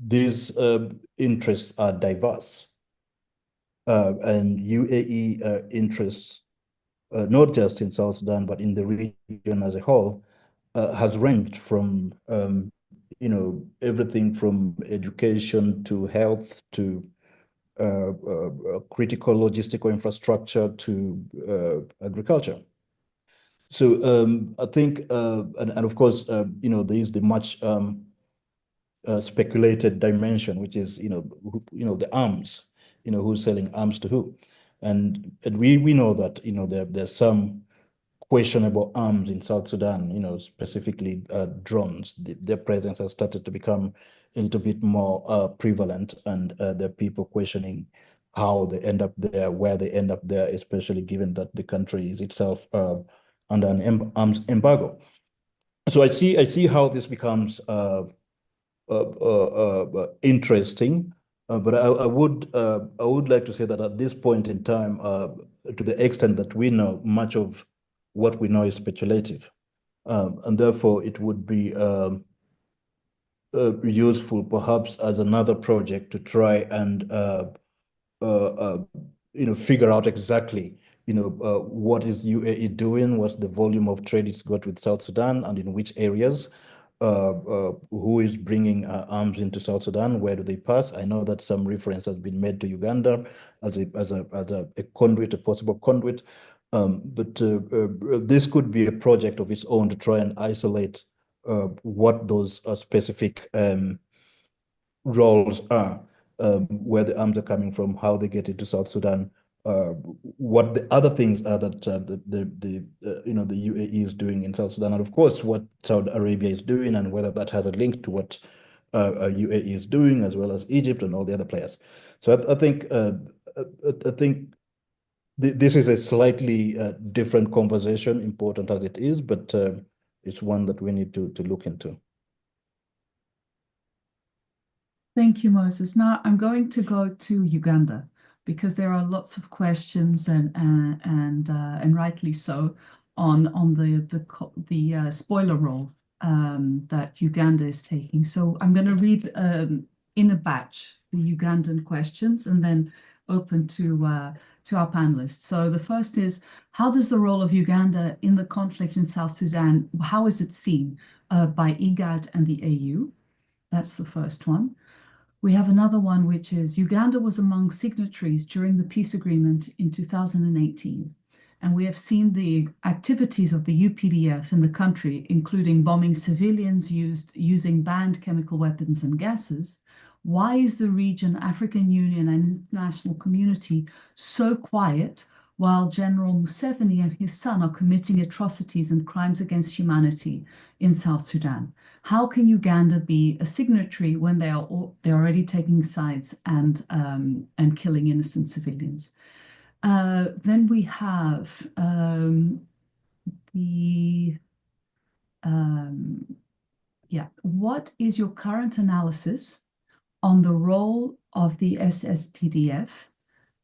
these interests are diverse, and UAE interests, not just in South Sudan, but in the region as a whole, has ranged from everything from education to health to critical logistical infrastructure to agriculture. So I think, and of course, there is the much speculated dimension, which is the arms, who's selling arms to who, and we know that there's some questionable arms in South Sudan, specifically drones. Their presence has started to become a little bit more prevalent, and there are people questioning how they end up there, where they end up there, especially given that the country is itself under an arms embargo. So I see how this becomes interesting, but I would like to say that at this point in time, to the extent that we know, much of what we know is speculative, and therefore it would be useful perhaps as another project to try and figure out exactly what is UAE doing, what's the volume of trade it's got with South Sudan, and in which areas, who is bringing arms into South Sudan, where do they pass? I know that some reference has been made to Uganda as a conduit, a possible conduit, but this could be a project of its own to try and isolate what those specific roles are, where the arms are coming from, how they get into South Sudan, what the other things are that the UAE is doing in South Sudan, and of course what Saudi Arabia is doing, and whether that has a link to what UAE is doing, as well as Egypt and all the other players. So I think this is a slightly different conversation, important as it is, but it's one that we need to look into. Thank you, Moses. Now I'm going to go to Uganda, because there are lots of questions and rightly so on the spoiler role that Uganda is taking. So I'm going to read in a batch the Ugandan questions and then open to our panelists. So the first is, how does the role of Uganda in the conflict in South Sudan, how is it seen by IGAD and the AU. That's the first one. We have another one, which is Uganda was among signatories during the peace agreement in 2018. And we have seen the activities of the UPDF in the country, including bombing civilians using banned chemical weapons and gases. Why is the region, African Union, and international community so quiet while General Museveni and his son are committing atrocities and crimes against humanity in South Sudan? How can Uganda be a signatory when they're already taking sides and killing innocent civilians? Then we have what is your current analysis on the role of the SSPDF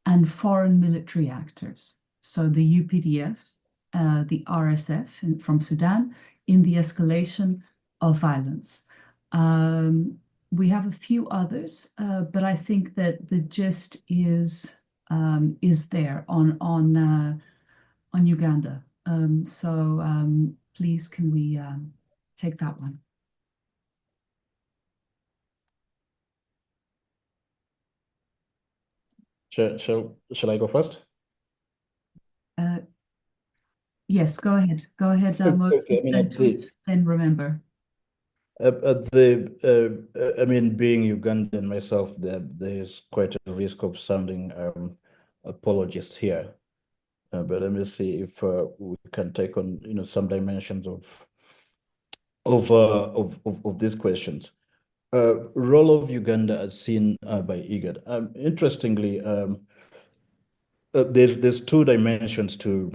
and foreign military actors? So the UPDF, the RSF from Sudan, in the escalation of violence. We have a few others, but I think that the gist is there on Uganda. Please, can we take that one? Shall I go first? Yes, go ahead. Go ahead, Moses, then remember. I mean, being Ugandan myself, there's quite a risk of sounding apologist here. But let me see if we can take on some dimensions of these questions. Role of Uganda as seen by IGAD. Interestingly, there's two dimensions to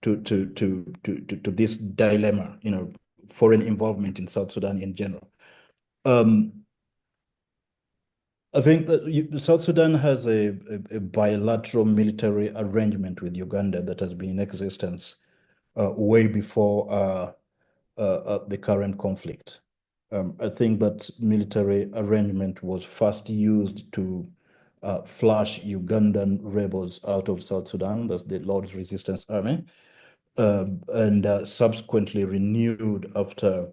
this dilemma, foreign involvement in South Sudan in general. I think that South Sudan has a bilateral military arrangement with Uganda that has been in existence way before the current conflict. I think that military arrangement was first used to flush Ugandan rebels out of South Sudan, that's the Lord's Resistance Army, and subsequently renewed after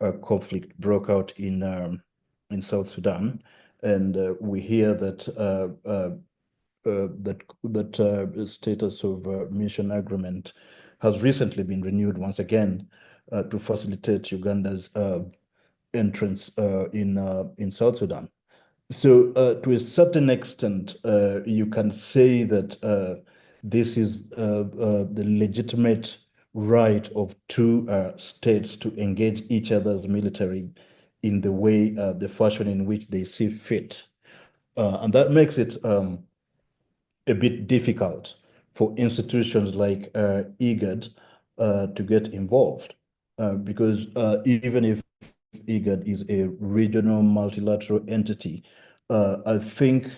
a conflict broke out in South Sudan. And we hear that that status of mission agreement has recently been renewed once again to facilitate Uganda's entrance in South Sudan. So to a certain extent, you can say that this is the legitimate right of two states to engage each other's military in the way, the fashion in which they see fit. And that makes it a bit difficult for institutions like IGAD to get involved. Because even if IGAD is a regional multilateral entity, I think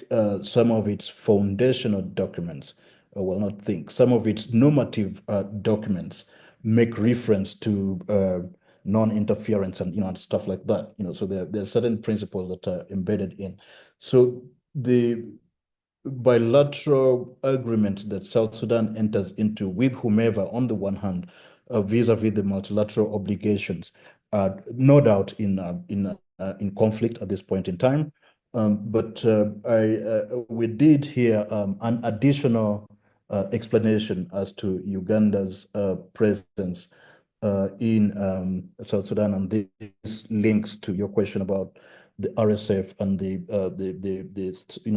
some of its foundational documents, some of its normative documents make reference to non-interference and stuff like that. So there are certain principles that are embedded in. So the bilateral agreement that South Sudan enters into with whomever, on the one hand, vis-a-vis the multilateral obligations, no doubt in conflict at this point in time. But we did hear an additional explanation as to Uganda's presence in South Sudan, and this links to your question about the RSF and the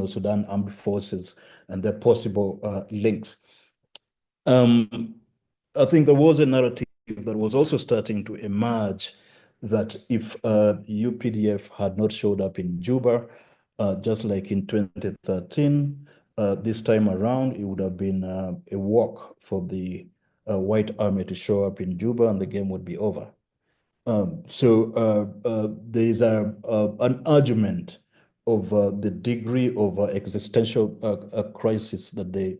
Sudan Armed Forces and their possible links. I think there was a narrative that was also starting to emerge that if UPDF had not showed up in Juba, just like in 2013, this time around, it would have been a walk for the White Army to show up in Juba and the game would be over. So there is an argument of the degree of existential crisis that the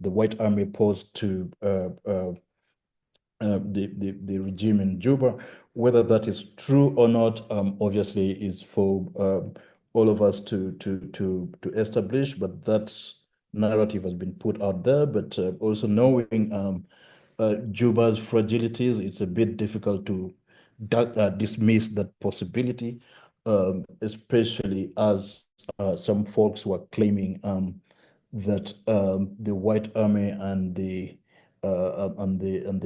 White Army posed to the regime in Juba. Whether that is true or not, obviously, is for all of us to establish. But that narrative has been put out there. But also knowing Juba's fragilities, it's a bit difficult to dismiss that possibility, especially as some folks were claiming that the White Army and the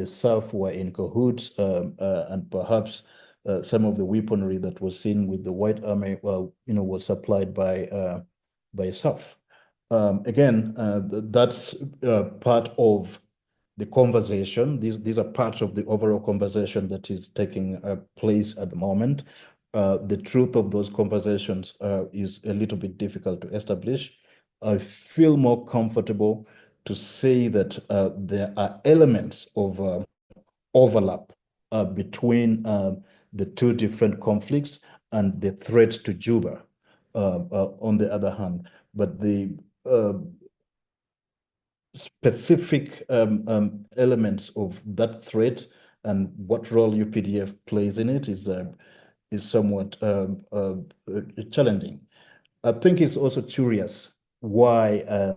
South were in cahoots, and perhaps some of the weaponry that was seen with the White Army, was supplied by South. Again, that's part of the conversation. These are parts of the overall conversation that is taking place at the moment. The truth of those conversations is a little bit difficult to establish. I feel more comfortable to say that there are elements of overlap between the two different conflicts and the threat to Juba on the other hand. But the specific elements of that threat and what role UPDF plays in it is somewhat challenging. I think it's also curious why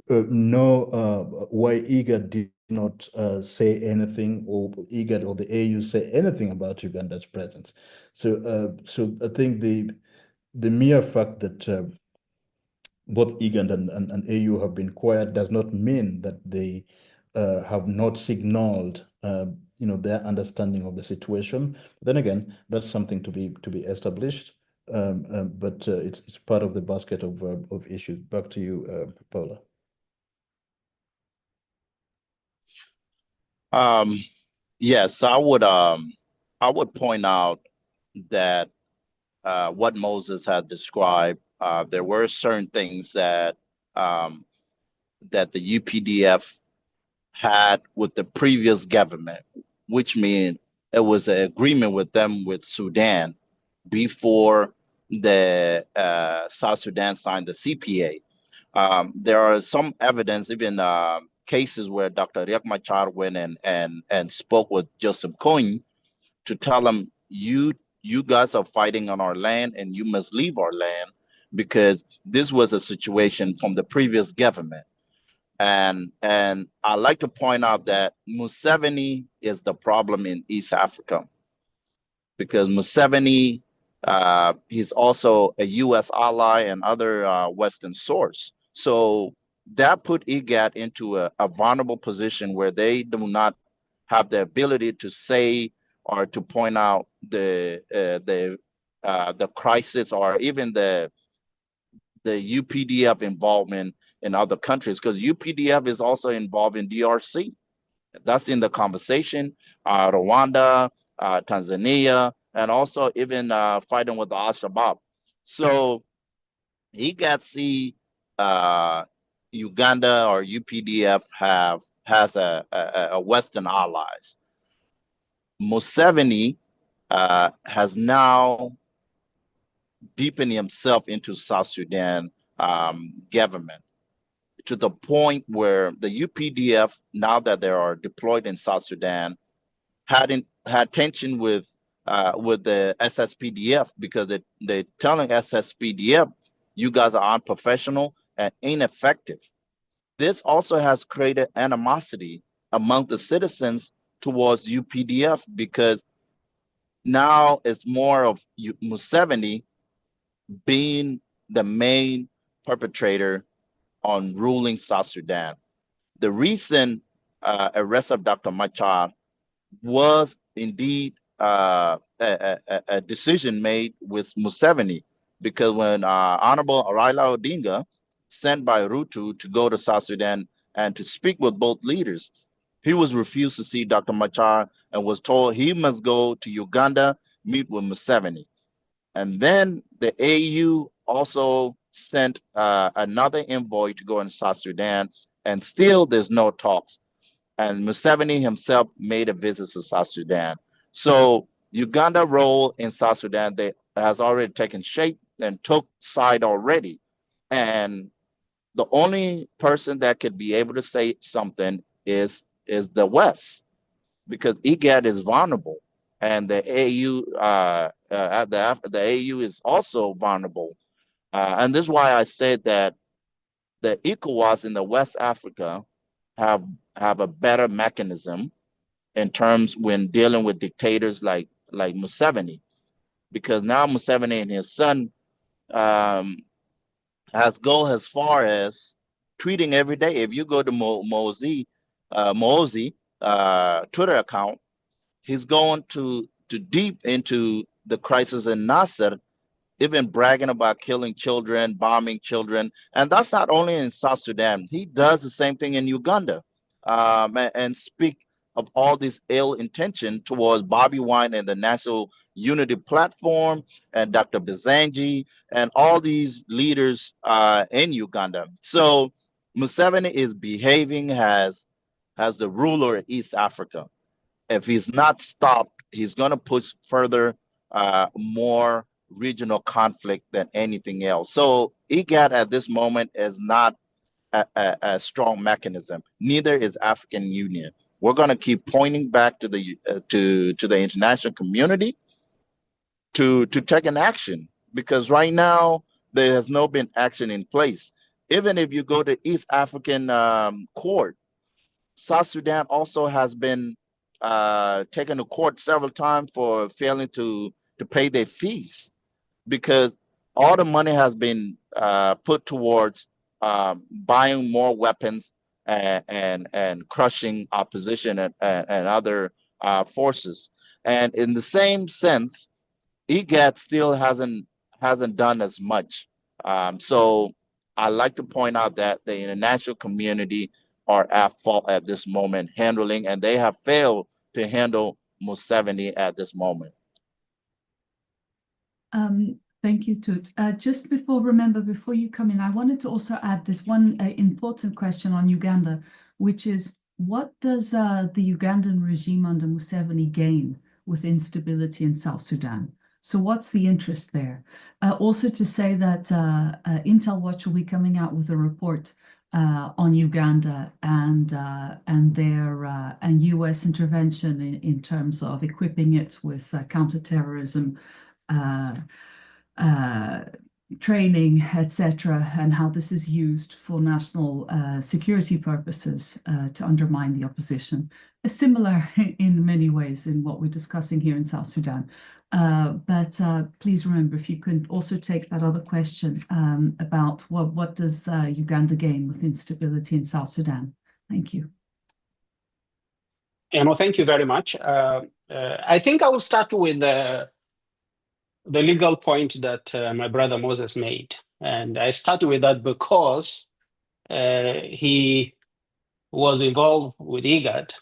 why IGAD did not say anything, or IGAD or the AU say anything about Uganda's presence. So I think the mere fact that both IGAD and AU have been quiet does not mean that they have not signaled their understanding of the situation. Then again, that's something to be established, but it's part of the basket of issues. Back to you, Paula. Yes, I would point out that what Moses had described, there were certain things that that the UPDF had with the previous government, which means it was an agreement with them with Sudan before the South Sudan signed the CPA. There are some evidence, even cases where Dr. Riek Machar went and spoke with Joseph Kony to tell him, you guys are fighting on our land and you must leave our land, because this was a situation from the previous government. And I like to point out that Museveni is the problem in East Africa, because Museveni, he's also a U.S. ally and other Western source. So that put IGAD into a vulnerable position where they do not have the ability to say or to point out the crisis, or even the UPDF involvement in other countries, because UPDF is also involved in DRC. That's in the conversation. Rwanda, Tanzania, and also even fighting with the Al-Shabaab. So he got see Uganda or UPDF has a Western allies. Museveni has now deepened himself into South Sudan government, to the point where the UPDF, now that they are deployed in South Sudan, had tension with the SSPDF, because they're telling SSPDF, you guys are unprofessional and ineffective. This also has created animosity among the citizens towards UPDF, because now it's more of Museveni being the main perpetrator on ruling South Sudan. The recent arrest of Dr. Machar was indeed a decision made with Museveni, because when Honorable Raila Odinga sent by Ruto to go to South Sudan and to speak with both leaders, he was refused to see Dr. Machar and was told he must go to Uganda, meet with Museveni. And then the AU also sent another envoy to go in South Sudan, and still there's no talks. And Museveni himself made a visit to South Sudan. So Uganda role in South Sudan has already taken shape and took side already. And the only person that could be able to say something is the West, because IGAD is vulnerable, and the AU the AU is also vulnerable. And this is why I said that the ECOWAS in the West Africa have a better mechanism in terms when dealing with dictators like Museveni, because now Museveni and his son has go as far as tweeting every day. If you go to Mozi Twitter account, he's going to deep into the crisis in Nasser, even bragging about killing children, bombing children. And that's not only in South Sudan. He does the same thing in Uganda, and speak of all this ill intention towards Bobby Wine and the National Unity Platform and Dr. Bizanji and all these leaders in Uganda. So Museveni is behaving as the ruler of East Africa. If he's not stopped, he's going to push further more regional conflict than anything else. So IGAD at this moment is not a strong mechanism. Neither is African Union. We're going to keep pointing back to the international community to take an action, because right now there has no been action in place. Even if you go to East African court, South Sudan also has been taken to court several times for failing to pay their fees, because all the money has been put towards buying more weapons and crushing opposition and other forces. And in the same sense, IGAD still hasn't done as much. So I like to point out that the international community are at fault at this moment handling, and they have failed to handle Museveni at this moment. Thank you, Tut. Just before you come in, I wanted to also add this one important question on Uganda, which is, what does the Ugandan regime under Museveni gain with instability in South Sudan? So what's the interest there? Also to say that Intelwatch will be coming out with a report on Uganda and their and U.S. intervention in terms of equipping it with counterterrorism training, etc., and how this is used for national security purposes to undermine the opposition. Similar in many ways in what we're discussing here in South Sudan. But please remember, if you can also take that other question about what does Uganda gain with instability in South Sudan? Thank you. Yeah, no, thank you very much. I think I will start with the legal point that my brother Moses made. And I start with that because he was involved with IGAD,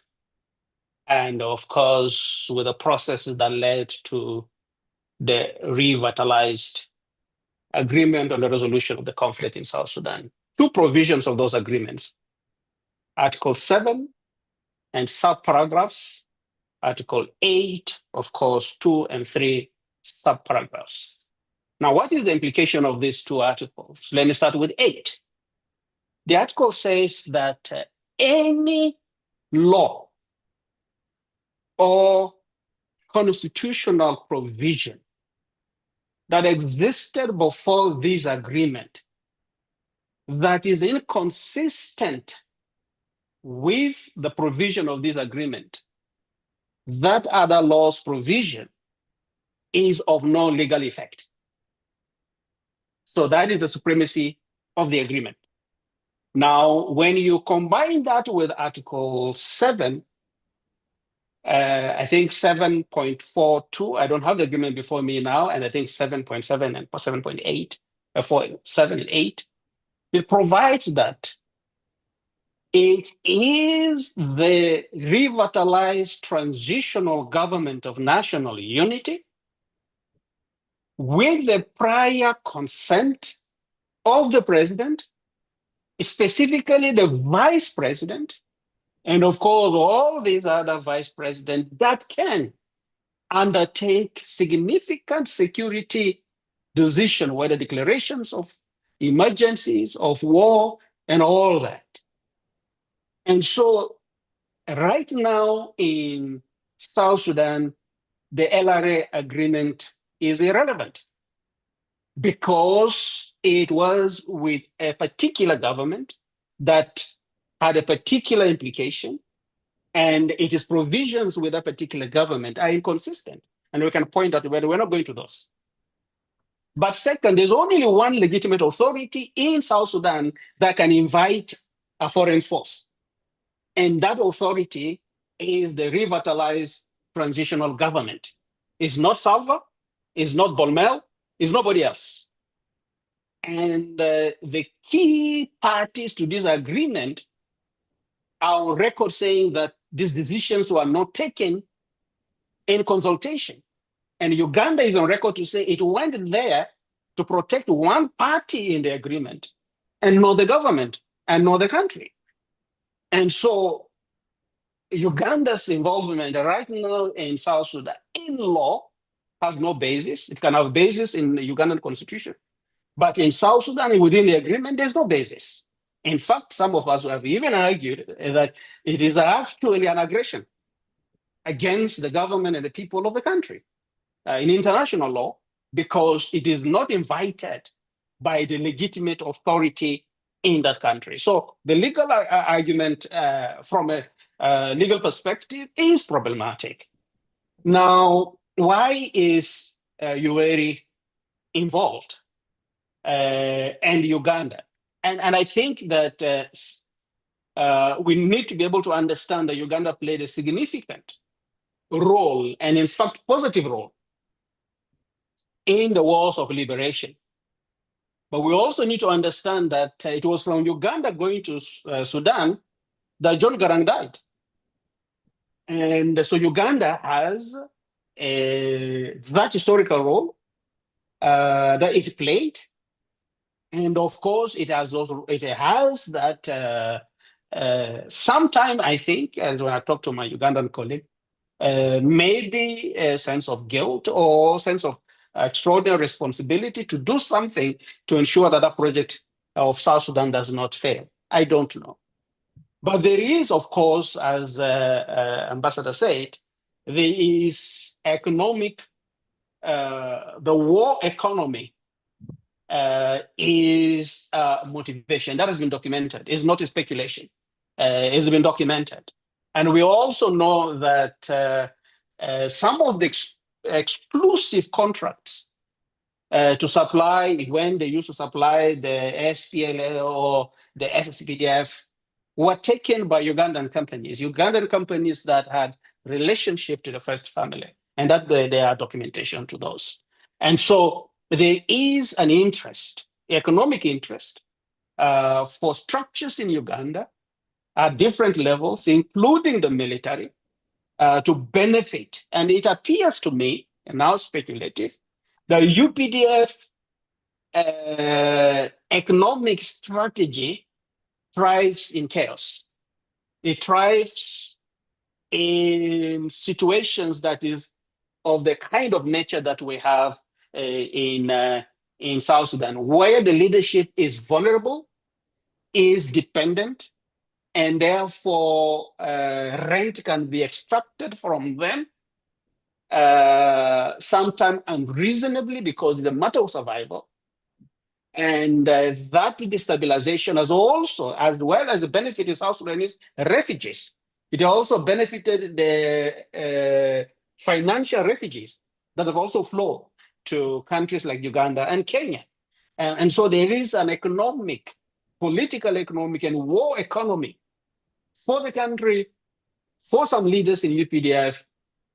and of course, with the process that led to the revitalized agreement on the resolution of the conflict in South Sudan. Two provisions of those agreements, Article 7 and subparagraphs, Article 8, of course, 2 and 3 subparagraphs. Now, what is the implication of these two articles? Let me start with 8. The article says that any law or constitutional provision that existed before this agreement that is inconsistent with the provision of this agreement, that other law's provision is of no legal effect. So that is the supremacy of the agreement. Now, when you combine that with Article 7, I think 7.42, I don't have the agreement before me now, and I think 7.7 and 7.8, for 7 and 8, it provides that it is the revitalized transitional government of national unity with the prior consent of the president, specifically the vice president, and of course, all these other vice presidents that can undertake significant security decisions, whether declarations of emergencies, of war, and all that. And so right now in South Sudan, the LRA agreement is irrelevant because it was with a particular government that had a particular implication, and its provisions with a particular government are inconsistent. And we can point out where we're not going to those. But second, there's only one legitimate authority in South Sudan that can invite a foreign force. And that authority is the revitalized transitional government. It's not Salva, it's not Bolmel, it's nobody else. And the key parties to this agreement are on record saying that these decisions were not taken in consultation. And Uganda is on record to say it went there to protect one party in the agreement and not the government and not the country. And so Uganda's involvement right now in South Sudan in law has no basis. It can have basis in the Ugandan constitution. But in South Sudan, within the agreement, there's no basis. In fact, some of us have even argued that it is actually an aggression against the government and the people of the country in international law, because it is not invited by the legitimate authority in that country. So the legal argument from a legal perspective is problematic. Now, why is Yoweri involved and Uganda? And I think that we need to be able to understand that Uganda played a significant role, and in fact, positive role, in the wars of liberation. But we also need to understand that it was from Uganda going to Sudan that John Garang died. And so Uganda has that historical role that it played. And of course, it has that sometime, I think, as when I talked to my Ugandan colleague, maybe a sense of guilt or sense of extraordinary responsibility to do something to ensure that that project of South Sudan does not fail. I don't know. But there is, of course, as Ambassador said, there is economic, the war economy is motivation. That has been documented. It's not a speculation. It's been documented. And we also know that some of the exclusive contracts to supply, when they used to supply the SPLA or the SSPDF, were taken by Ugandan companies that had relationship to the first family, and that there are documentation to those. And so there is an interest, economic interest, for structures in Uganda at different levels, including the military, to benefit. And it appears to me, and now speculative, the UPDF economic strategy thrives in chaos. It thrives in situations that is of the kind of nature that we have in South Sudan, where the leadership is vulnerable, is dependent, and therefore rent can be extracted from them, sometimes unreasonably, because it's a matter of survival. And that destabilization has also, as well as benefited South Sudanese refugees, it also benefited the financial refugees that have also flowed to countries like Uganda and Kenya. And so there is an economic, political economic, and war economy for the country, for some leaders in UPDF,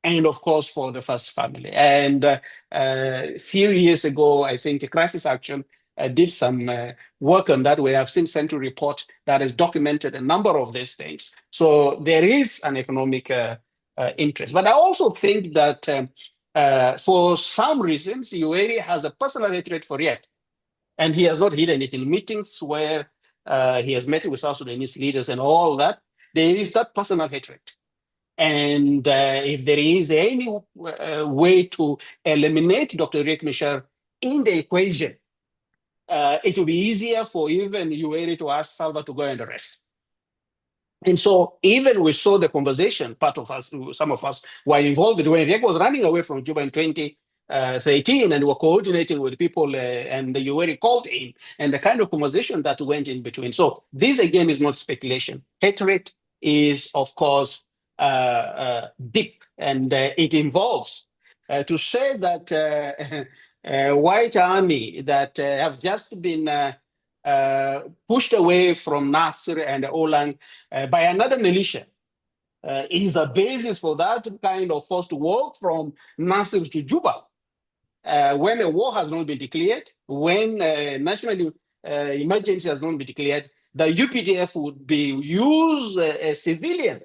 and of course for the first family. And a few years ago, I think the Crisis Action did some work on that. We have seen Central Report that has documented a number of these things. So there is an economic interest. But I also think that for some reasons, Yoweri has a personal hatred for Riek. And he has not hidden it in meetings where he has met with South Sudanese leaders and all that. There is that personal hatred. And if there is any way to eliminate Dr. Riek Machar in the equation, it will be easier for even Yoweri to ask Salva to go and arrest. And so even we saw the conversation, part of us, some of us were involved when Riek was running away from Juba in 2013, and were coordinating with people, and the Yoweri called in, and the kind of conversation that went in between. So this again is not speculation. Hatred is, of course, deep, and it involves to say that white army that have just been pushed away from Nasser and Olang by another militia is a basis for that kind of forced work from Nasser to Juba. When a war has not been declared, when national emergency has not been declared, the UPDF would be used as civilian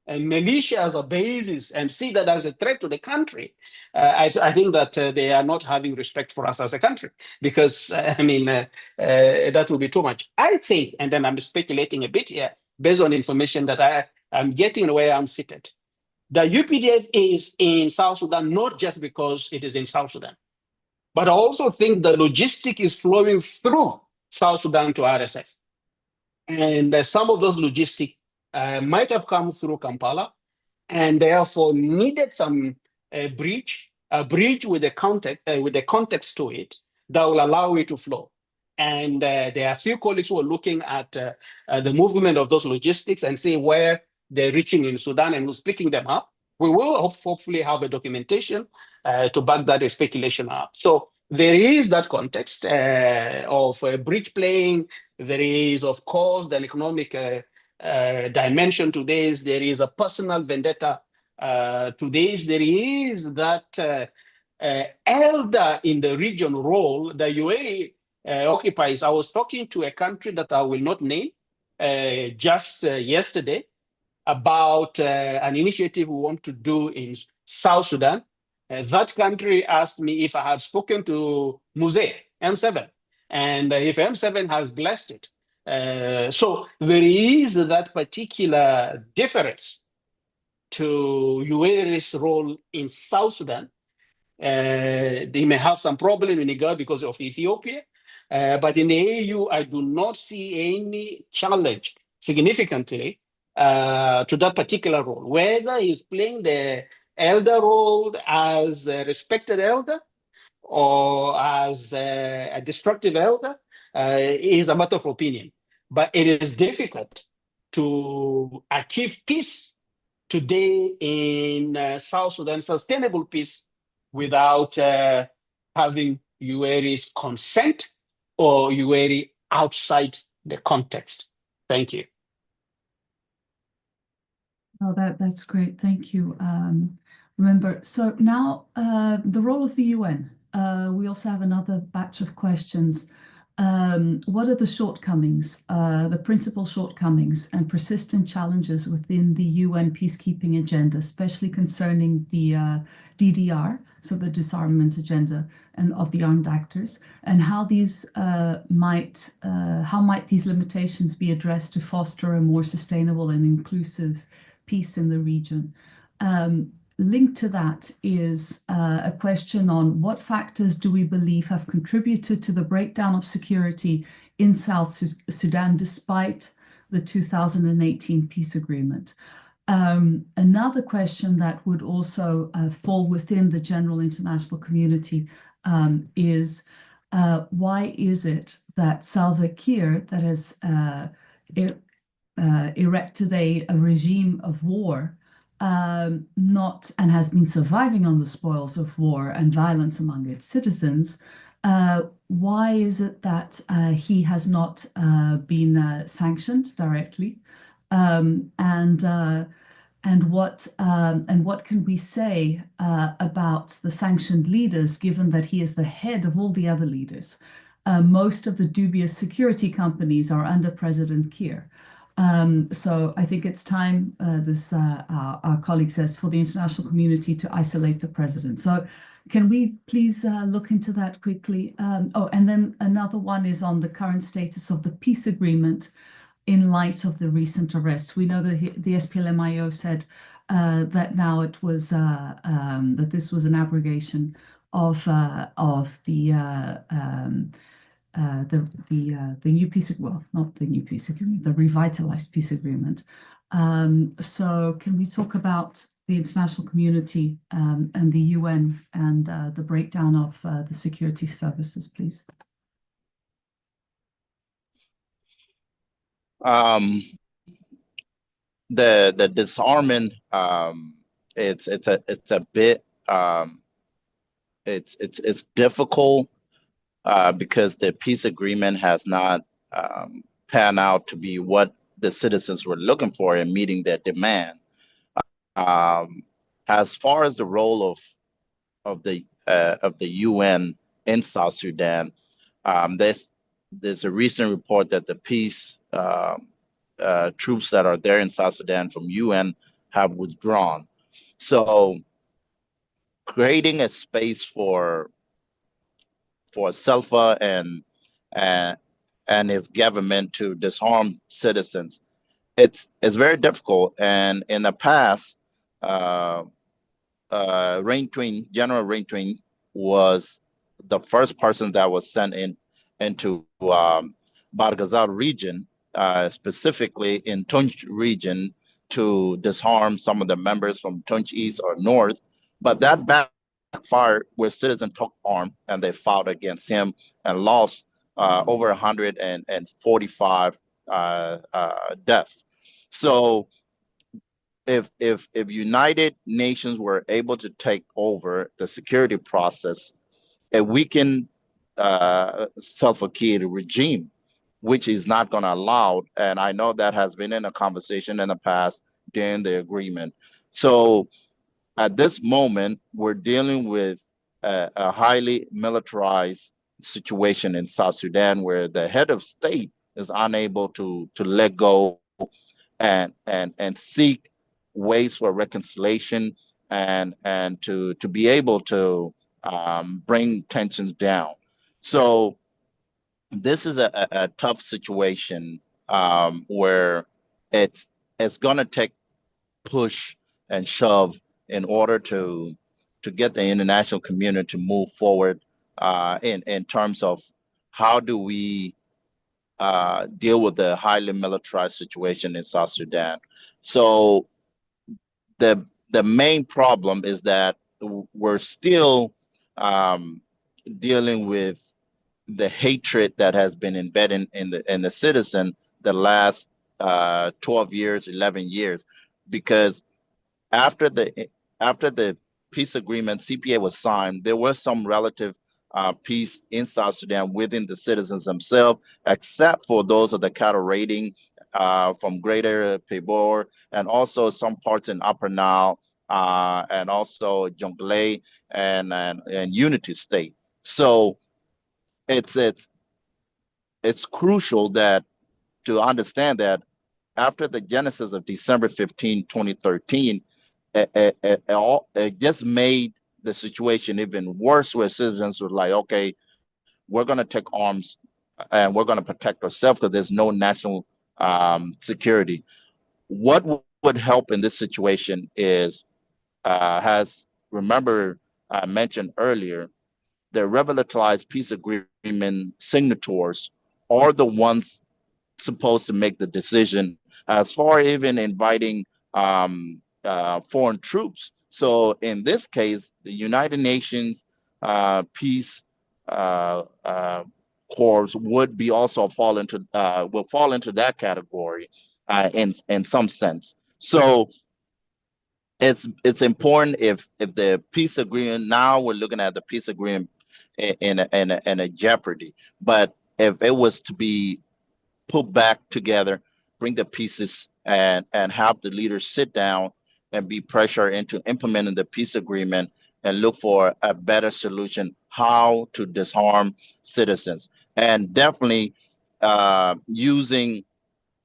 and militia as a basis and see that as a threat to the country. I think that they are not having respect for us as a country, because that would be too much. I think, and then I'm speculating a bit here based on information that I'm getting where I'm seated. The UPDF is in South Sudan not just because it is in South Sudan, but I also think the logistic is flowing through South Sudan to RSF. And some of those logistics might have come through Kampala, and therefore needed some bridge with the context to it that will allow it to flow. And there are a few colleagues who are looking at the movement of those logistics and see where they're reaching in Sudan and who's picking them up. We will hopefully have a documentation to back that speculation up. So there is that context of bridge playing. There is, of course, the economic dimension to this. There is a personal vendetta to this. There is that elder in the region role that UAE occupies. I was talking to a country that I will not name just yesterday about an initiative we want to do in South Sudan. That country asked me if I had spoken to Muse M7, and if M7 has blessed it. So there is that particular difference to UAE's role in South Sudan. They may have some problem in Niger because of Ethiopia, but in the AU, I do not see any challenge significantly to that particular role, whether he's playing the elder role as a respected elder or as a destructive elder is a matter of opinion. But it is difficult to achieve peace today in South Sudan, sustainable peace, without having UAE's consent or UAE outside the context. Thank you. Oh, that's great. Thank you. Remember, so now the role of the UN. We also have another batch of questions. What are the shortcomings, the principal shortcomings and persistent challenges within the UN peacekeeping agenda, especially concerning the DDR, so the disarmament agenda and of the armed actors, and how these might these limitations be addressed to foster a more sustainable and inclusive peace in the region? Linked to that is a question on what factors do we believe have contributed to the breakdown of security in South Sudan despite the 2018 peace agreement. Another question that would also fall within the general international community is why is it that Salva Kiir, that has erected a regime of war, and has been surviving on the spoils of war and violence among its citizens, why is it that he has not been sanctioned directly? And what can we say about the sanctioned leaders, given that he is the head of all the other leaders? Most of the dubious security companies are under President Kiir. So I think it's time, our colleague says, for the international community to isolate the president. So can we please look into that quickly? And then another one is on the current status of the peace agreement in light of the recent arrests. We know that the SPLM-IO said that now it was, that this was an abrogation of the new peace, well, not the new peace agreement, the revitalized peace agreement. So can we talk about the international community and the UN and the breakdown of the security services, please? the disarmament, it's a bit it's difficult because the peace agreement has not panned out to be what the citizens were looking for in meeting their demand. As far as the role of the UN in South Sudan, there's a recent report that the peace troops that are there in South Sudan from UN have withdrawn. So creating a space for Salva and his government to disarm citizens, it's very difficult. And in the past, General Rain was the first person that was sent into Bargazal region, specifically in Tunj region, to disarm some of the members from Tunj East or North. But that backfired, where citizens took arm and they fought against him and lost over 145 deaths. So if United Nations were able to take over the security process, a weakened Salva Kiir regime, which is not going to allow, and I know that has been in a conversation in the past during the agreement. So at this moment, we're dealing with a highly militarized situation in South Sudan, where the head of state is unable to let go and seek ways for reconciliation and to be able to bring tensions down. So this is a tough situation where it's going to take push and shove in order to get the international community to move forward in terms of how do we deal with the highly militarized situation in South Sudan. So the main problem is that we're still dealing with the hatred that has been embedded in the citizen the last 12 years, 11 years, because after the peace agreement, CPA, was signed, there was some relative peace in South Sudan within the citizens themselves, except for those of the cattle raiding from Greater Pibor and also some parts in Upper Nile and also Jonglei and Unity State. So it's crucial that to understand that after the genesis of December 15, 2013, it just made the situation even worse, where citizens were like, okay, we're going to take arms and we're going to protect ourselves because there's no national security. What would help in this situation is, has remember I mentioned earlier, the revitalized peace agreement signatories are the ones supposed to make the decision as far even inviting foreign troops. So in this case, the United Nations peace corps would be also will fall into that category in some sense. So it's important if the peace agreement, now we're looking at the peace agreement in a jeopardy, but if it was to be put back together, bring the pieces and have the leaders sit down and be pressure into implementing the peace agreement and look for a better solution, how to disarm citizens, and definitely using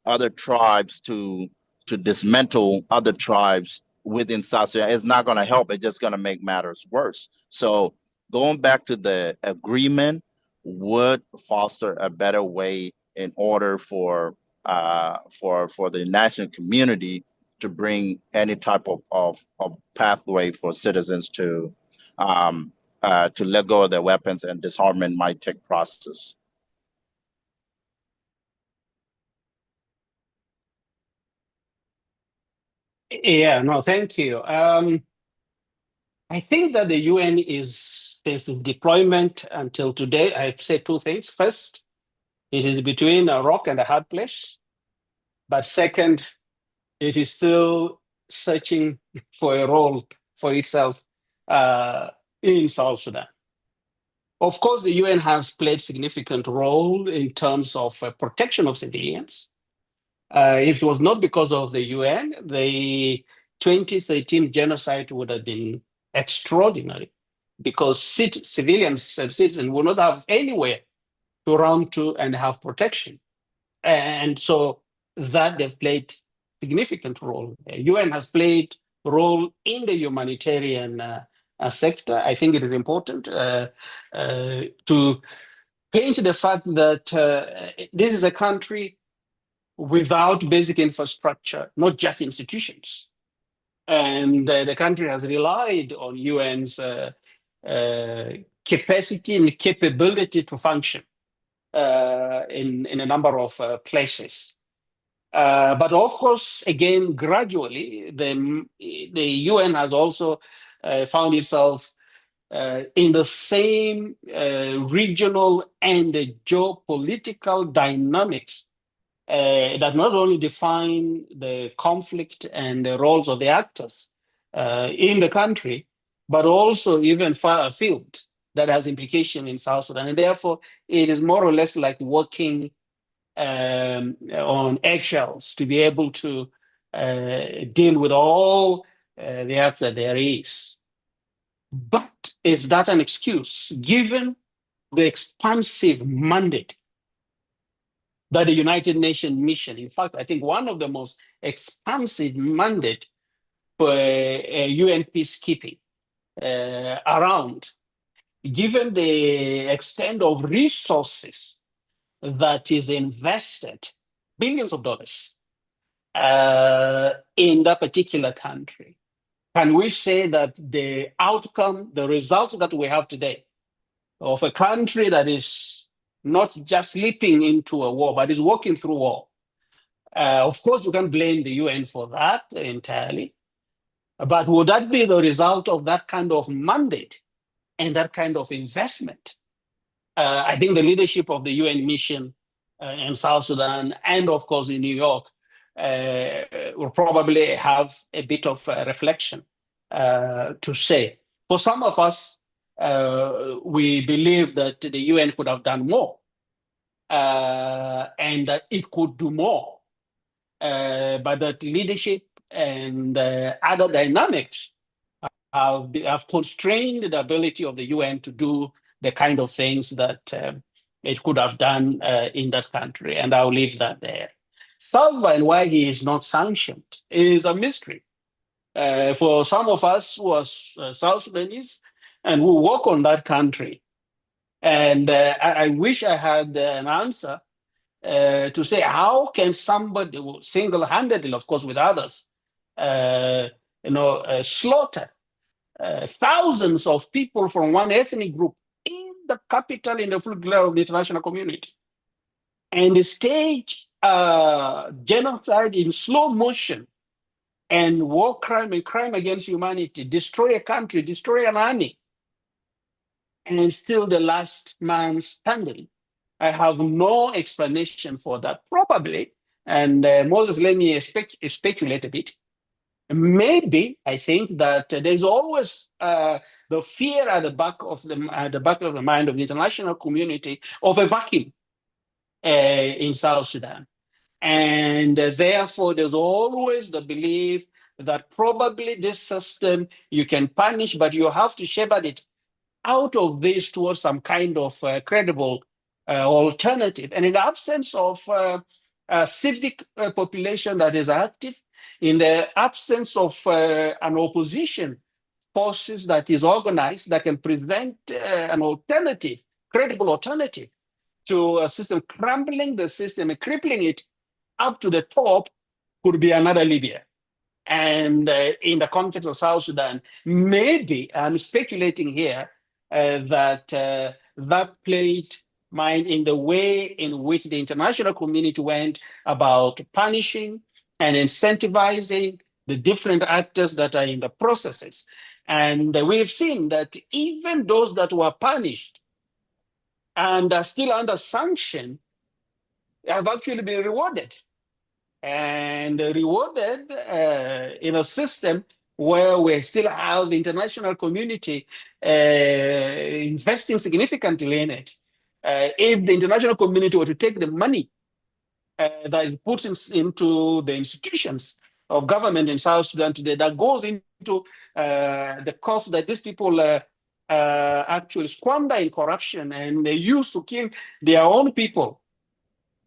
other tribes to dismantle other tribes within South Sudan is not going to help. It's just going to make matters worse. So going back to the agreement would foster a better way in order for the national community to bring any type of pathway for citizens to let go of their weapons, and disarmament might take process. Yeah, no, thank you. I think that the UN is, since its deployment until today, I'd say two things. First, it is between a rock and a hard place. But second, it is still searching for a role for itself in South Sudan. Of course, the UN has played significant role in terms of protection of civilians. If it was not because of the UN, the 2013 genocide would have been extraordinary, because civilians and citizens would not have anywhere to run to and have protection. And so that they've played significant role. UN has played a role in the humanitarian sector. I think it is important to paint the fact that this is a country without basic infrastructure, not just institutions. And the country has relied on UN's capacity and capability to function in a number of places. But of course, again, gradually, the UN has also found itself in the same regional and geopolitical dynamics that not only define the conflict and the roles of the actors in the country, but also even far afield, that has implication in South Sudan. And therefore, it is more or less like working on eggshells to be able to deal with all the acts that there is. But is that an excuse, given the expansive mandate that the United Nations mission, in fact, I think one of the most expansive mandate for UN peacekeeping around, given the extent of resources that is invested, billions of dollars, in that particular country? Can we say that the outcome, the result that we have today of a country that is not just leaping into a war, but is walking through war? Of course, you can blame the UN for that entirely. But would that be the result of that kind of mandate and that kind of investment? I think the leadership of the UN mission in South Sudan and, of course, in New York will probably have a bit of reflection to say. For some of us, we believe that the UN could have done more and that it could do more, but that leadership and other dynamics have constrained the ability of the UN to do the kind of things that it could have done in that country. And I'll leave that there. Salva and why he is not sanctioned is a mystery. For some of us who are South Sudanese and who work on that country, and I wish I had an answer to say, how can somebody single-handedly, of course with others, slaughter thousands of people from one ethnic group in the capital, in the full glare of the international community, and stage genocide in slow motion, and war crime and crime against humanity, destroy a country, destroy an army, and still the last man standing? I have no explanation for that. Probably, and Moses, let me speculate a bit. Maybe I think that there's always the fear at the back of the mind of the international community of a vacuum in South Sudan, and therefore there's always the belief that probably this system you can punish, but you have to shepherd it out of this towards some kind of credible alternative. And in the absence of a civic population that is active, in the absence of an opposition forces that is organized, that can present an alternative, credible alternative to a system, crumbling the system and crippling it up to the top, could be another Libya. And in the context of South Sudan, maybe, I'm speculating here, that played mind in the way in which the international community went about punishing and incentivizing the different actors that are in the processes. And we've seen that even those that were punished and are still under sanction have actually been rewarded. and rewarded in a system where we still have the international community investing significantly in it. If the international community were to take the money that it puts into the institutions of government in South Sudan today, that goes into the cost that these people actually squander in corruption and they use to kill their own people,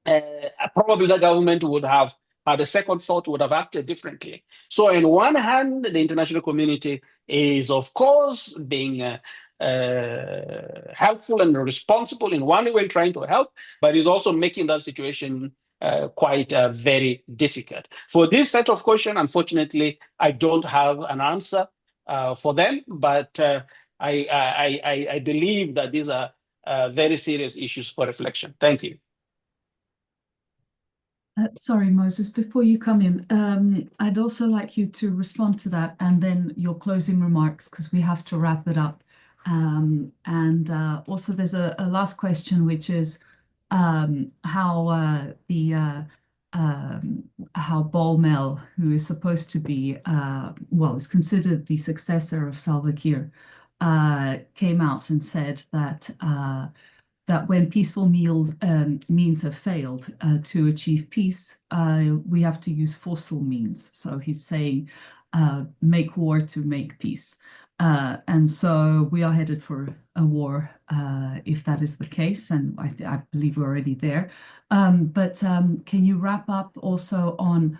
probably the government would have had a second thought, would have acted differently. So on one hand, the international community is, of course, being helpful and responsible in one way, trying to help, but is also making that situation quite very difficult. For this set of questions, unfortunately, I don't have an answer for them, but I believe that these are very serious issues for reflection. Thank you. Sorry, Moses, before you come in, I'd also like you to respond to that and then your closing remarks, because we have to wrap it up. Also there's a last question, which is how Bol Mel, who is supposed to be, well, is considered the successor of Salva Kiir, came out and said that that when peaceful means have failed to achieve peace, we have to use forceful means. So he's saying, make war to make peace. And so we are headed for a war if that is the case, and I believe we're already there. But can you wrap up also on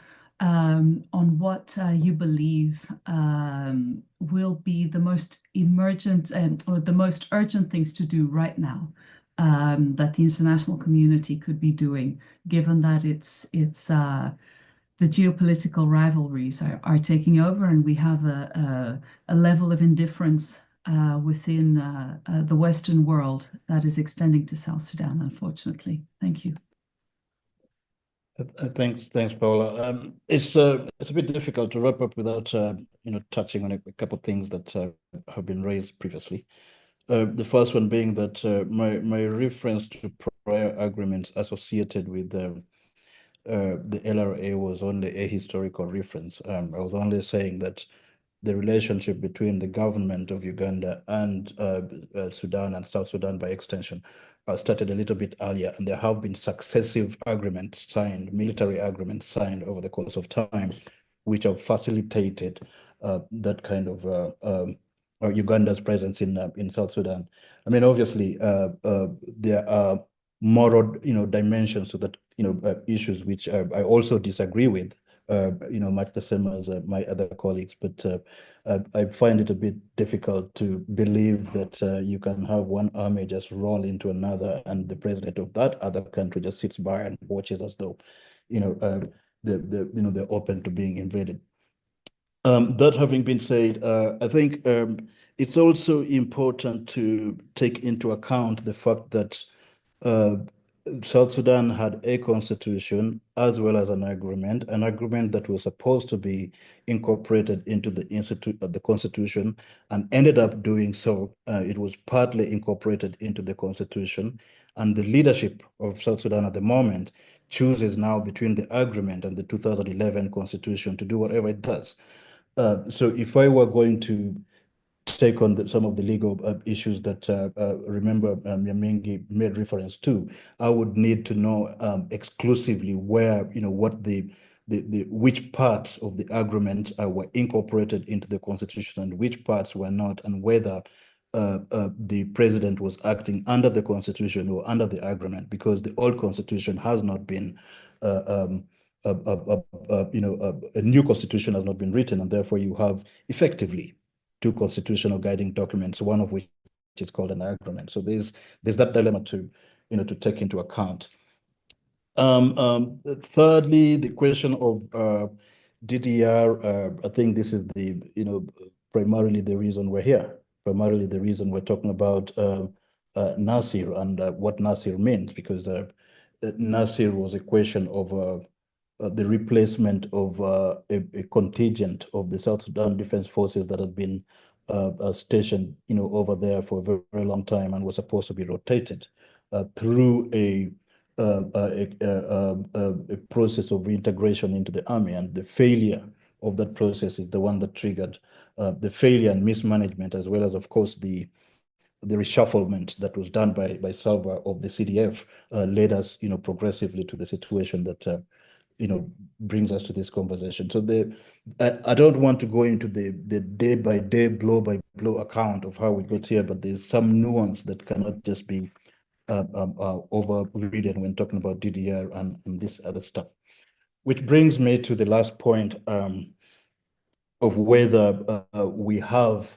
what you believe will be the most emergent or the most urgent things to do right now that the international community could be doing, given that it's the geopolitical rivalries are taking over, and we have a level of indifference within the Western world that is extending to South Sudan, unfortunately. Thank you. Thanks, Paula. It's a bit difficult to wrap up without touching on a couple of things that have been raised previously. The first one being that my reference to prior agreements associated with the LRA was only a historical reference. I was only saying that the relationship between the government of Uganda and Sudan and South Sudan by extension started a little bit earlier, and there have been successive agreements signed, military agreements signed over the course of time, which have facilitated that kind of Uganda's presence in South Sudan. I mean, obviously, there are moral, dimensions to that, issues which I also disagree with, much the same as my other colleagues. But I find it a bit difficult to believe that you can have one army just roll into another, and the president of that other country just sits by and watches as though, they're open to being invaded. That having been said, I think it's also important to take into account the fact that South Sudan had a constitution as well as an agreement that was supposed to be incorporated into the constitution, and ended up doing so. It was partly incorporated into the constitution, and the leadership of South Sudan at the moment chooses now between the agreement and the 2011 constitution to do whatever it does. So if I were going to take on some of the legal issues that remember Yamingi made reference to, I would need to know exclusively where, what which parts of the agreement were incorporated into the constitution and which parts were not, and whether the president was acting under the constitution or under the agreement, because the old constitution has not been a new constitution has not been written, and therefore you have effectively two constitutional guiding documents, one of which is called an agreement. So there's that dilemma to take into account. Thirdly, the question of DDR. I think this is primarily the reason we're here. Primarily the reason we're talking about Nasir and what Nasir means, because Nasir was a question of the replacement of a contingent of the South Sudan Defense Forces that had been stationed, over there for a very, very long time, and was supposed to be rotated through a a process of reintegration into the army, and the failure of that process is the one that triggered the failure and mismanagement, as well as, of course, the reshufflement that was done by Salva of the CDF led us, progressively to the situation that brings us to this conversation. So I don't want to go into the day-by-day, blow-by-blow account of how we got here, but there's some nuance that cannot just be overridden when talking about DDR and this other stuff. Which brings me to the last point of whether we have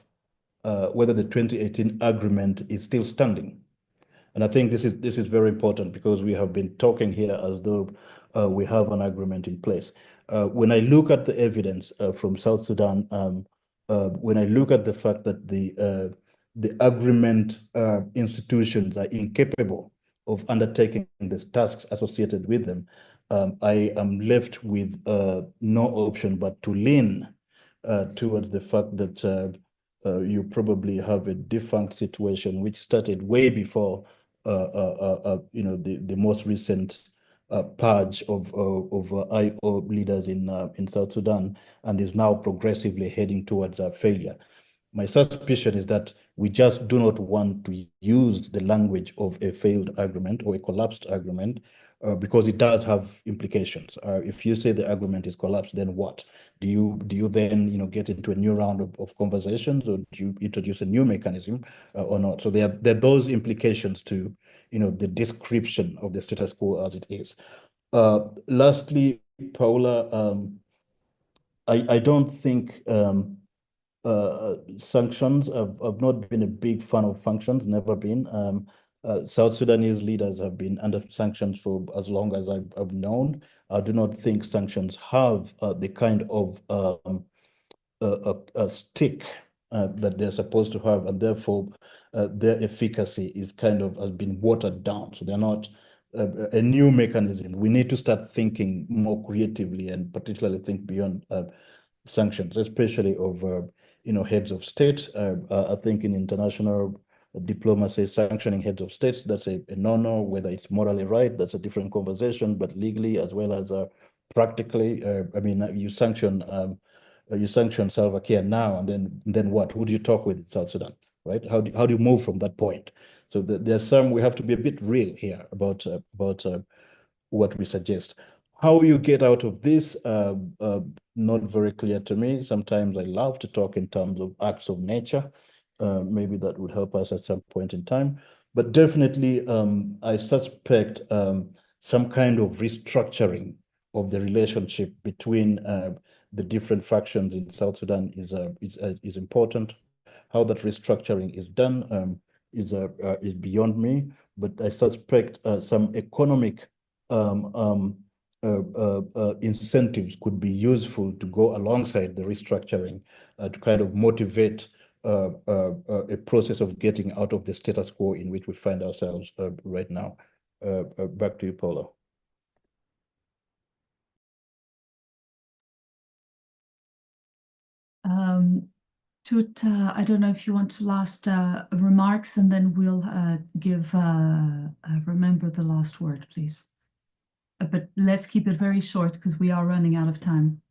whether the 2018 agreement is still standing. And I think this is very important, because we have been talking here as though we have an agreement in place. When I look at the evidence from South Sudan, when I look at the fact that the agreement institutions are incapable of undertaking the tasks associated with them, I am left with no option but to lean towards the fact that you probably have a defunct situation which started way before the most recent purge of IO leaders in South Sudan, and is now progressively heading towards failure. My suspicion is that we just do not want to use the language of a failed agreement or a collapsed agreement, because it does have implications. If you say the agreement is collapsed, then what? Do you then get into a new round of conversations, or do you introduce a new mechanism or not? So there are those implications to the description of the status quo as it is. Lastly, Paula, I don't think sanctions. I've not been a big fan of sanctions, never been. South Sudanese leaders have been under sanctions for as long as I've known. I do not think sanctions have the kind of a stick that they're supposed to have, and therefore their efficacy is has been watered down. So they're not a new mechanism. We need to start thinking more creatively, and particularly think beyond sanctions, especially of heads of state. I think in international diplomacy, sanctioning heads of states, that's a no-no. Whether it's morally right, that's a different conversation, but legally as well as practically, you sanction Salva Kiir now, and then what? Who do you talk with in South Sudan, right? How do you move from that point? So there's we have to be a bit real here about what we suggest. How you get out of this, not very clear to me. Sometimes I love to talk in terms of acts of nature. Maybe that would help us at some point in time. But definitely, I suspect some kind of restructuring of the relationship between the different factions in South Sudan is important. How that restructuring is done is beyond me. But I suspect some economic incentives could be useful to go alongside the restructuring to motivate a process of getting out of the status quo in which we find ourselves right now. Back to you, Paula. Tut, I don't know if you want to last remarks, and then we'll give remember the last word, please. But let's keep it very short, because we are running out of time.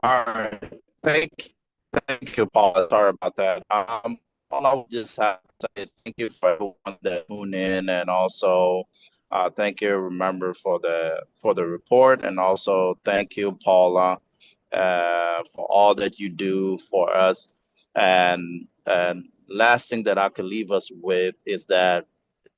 All right. Thank you, Paula. Sorry about that. All I would just have to say is thank you for everyone that tuned in, and also thank you, remember, for the report, and also thank you, Paula, for all that you do for us. And last thing that I could leave us with is that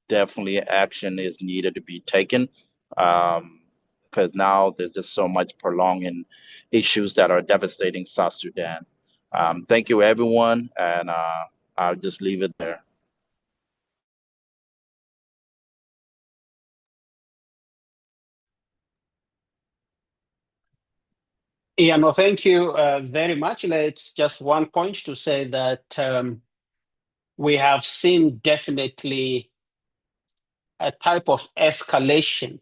definitely action is needed to be taken, because now there's just so much prolonging issues that are devastating South Sudan. Thank you, everyone, and I'll just leave it there. Yeah, no, thank you very much. It's just one point to say that we have seen definitely a type of escalation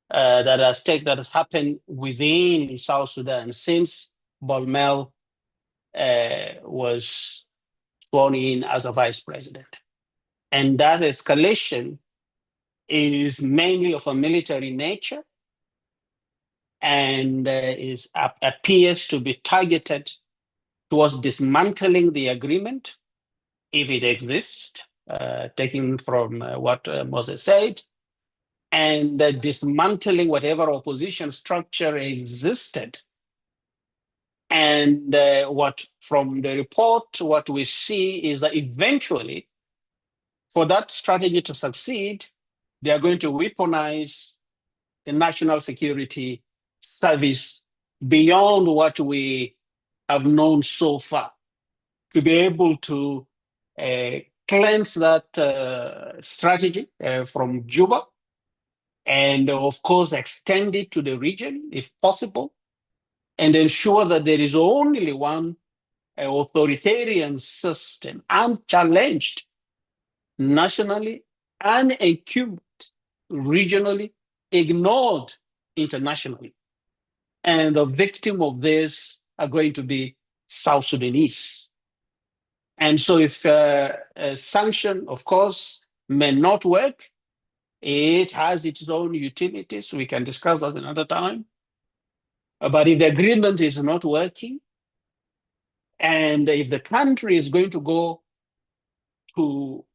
that has happened within South Sudan since Bolmel was sworn in as a vice president. And that escalation is mainly of a military nature and appears to be targeted towards dismantling the agreement, if it exists, taking from what Moses said, and dismantling whatever opposition structure existed. And what from the report, what we see is that eventually, for that strategy to succeed, they are going to weaponize the national security service beyond what we have known so far, to be able to cleanse that strategy from Juba, and of course extend it to the region if possible, and ensure that there is only one authoritarian system, unchallenged nationally, unencumbered regionally, ignored internationally. And the victim of this are going to be South Sudanese. And so if a sanction, of course, may not work, it has its own utilities. We can discuss that another time. But if the agreement is not working, and if the country is going to go to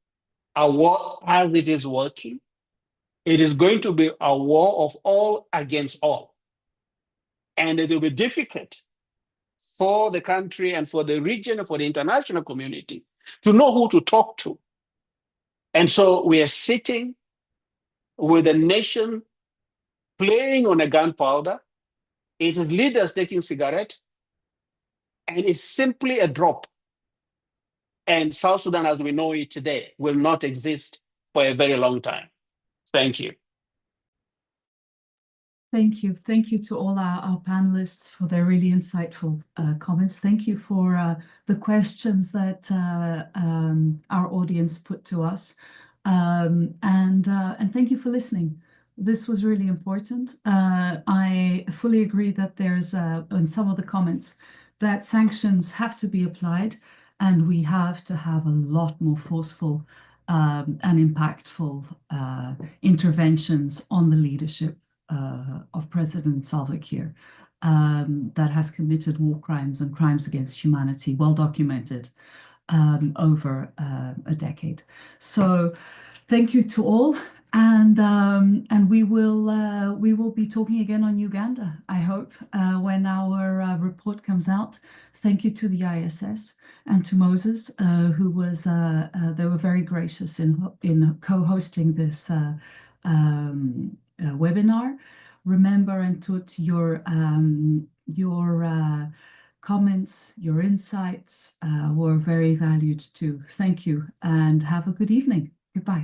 a war as it is working, it is going to be a war of all against all. And it will be difficult for the country and for the region and for the international community to know who to talk to. And so we are sitting with a nation playing on a gunpowder, its leaders taking cigarettes, and it's simply a drop. And South Sudan, as we know it today, will not exist for a very long time. Thank you. Thank you. Thank you to all our panelists for their really insightful comments. Thank you for the questions that our audience put to us. And thank you for listening. This was really important. I fully agree that there's, in some of the comments, that sanctions have to be applied, and we have to have a lot more forceful and impactful interventions on the leadership of President Salva Kiir that has committed war crimes and crimes against humanity, well documented over a decade. So thank you to all, and we will be talking again on Uganda, I hope, when our report comes out. Thank you to the ISS and to Moses, who was they were very gracious in co-hosting this webinar. Remember, and Tut, your comments, your insights were very valued too. Thank you, and have a good evening. Goodbye.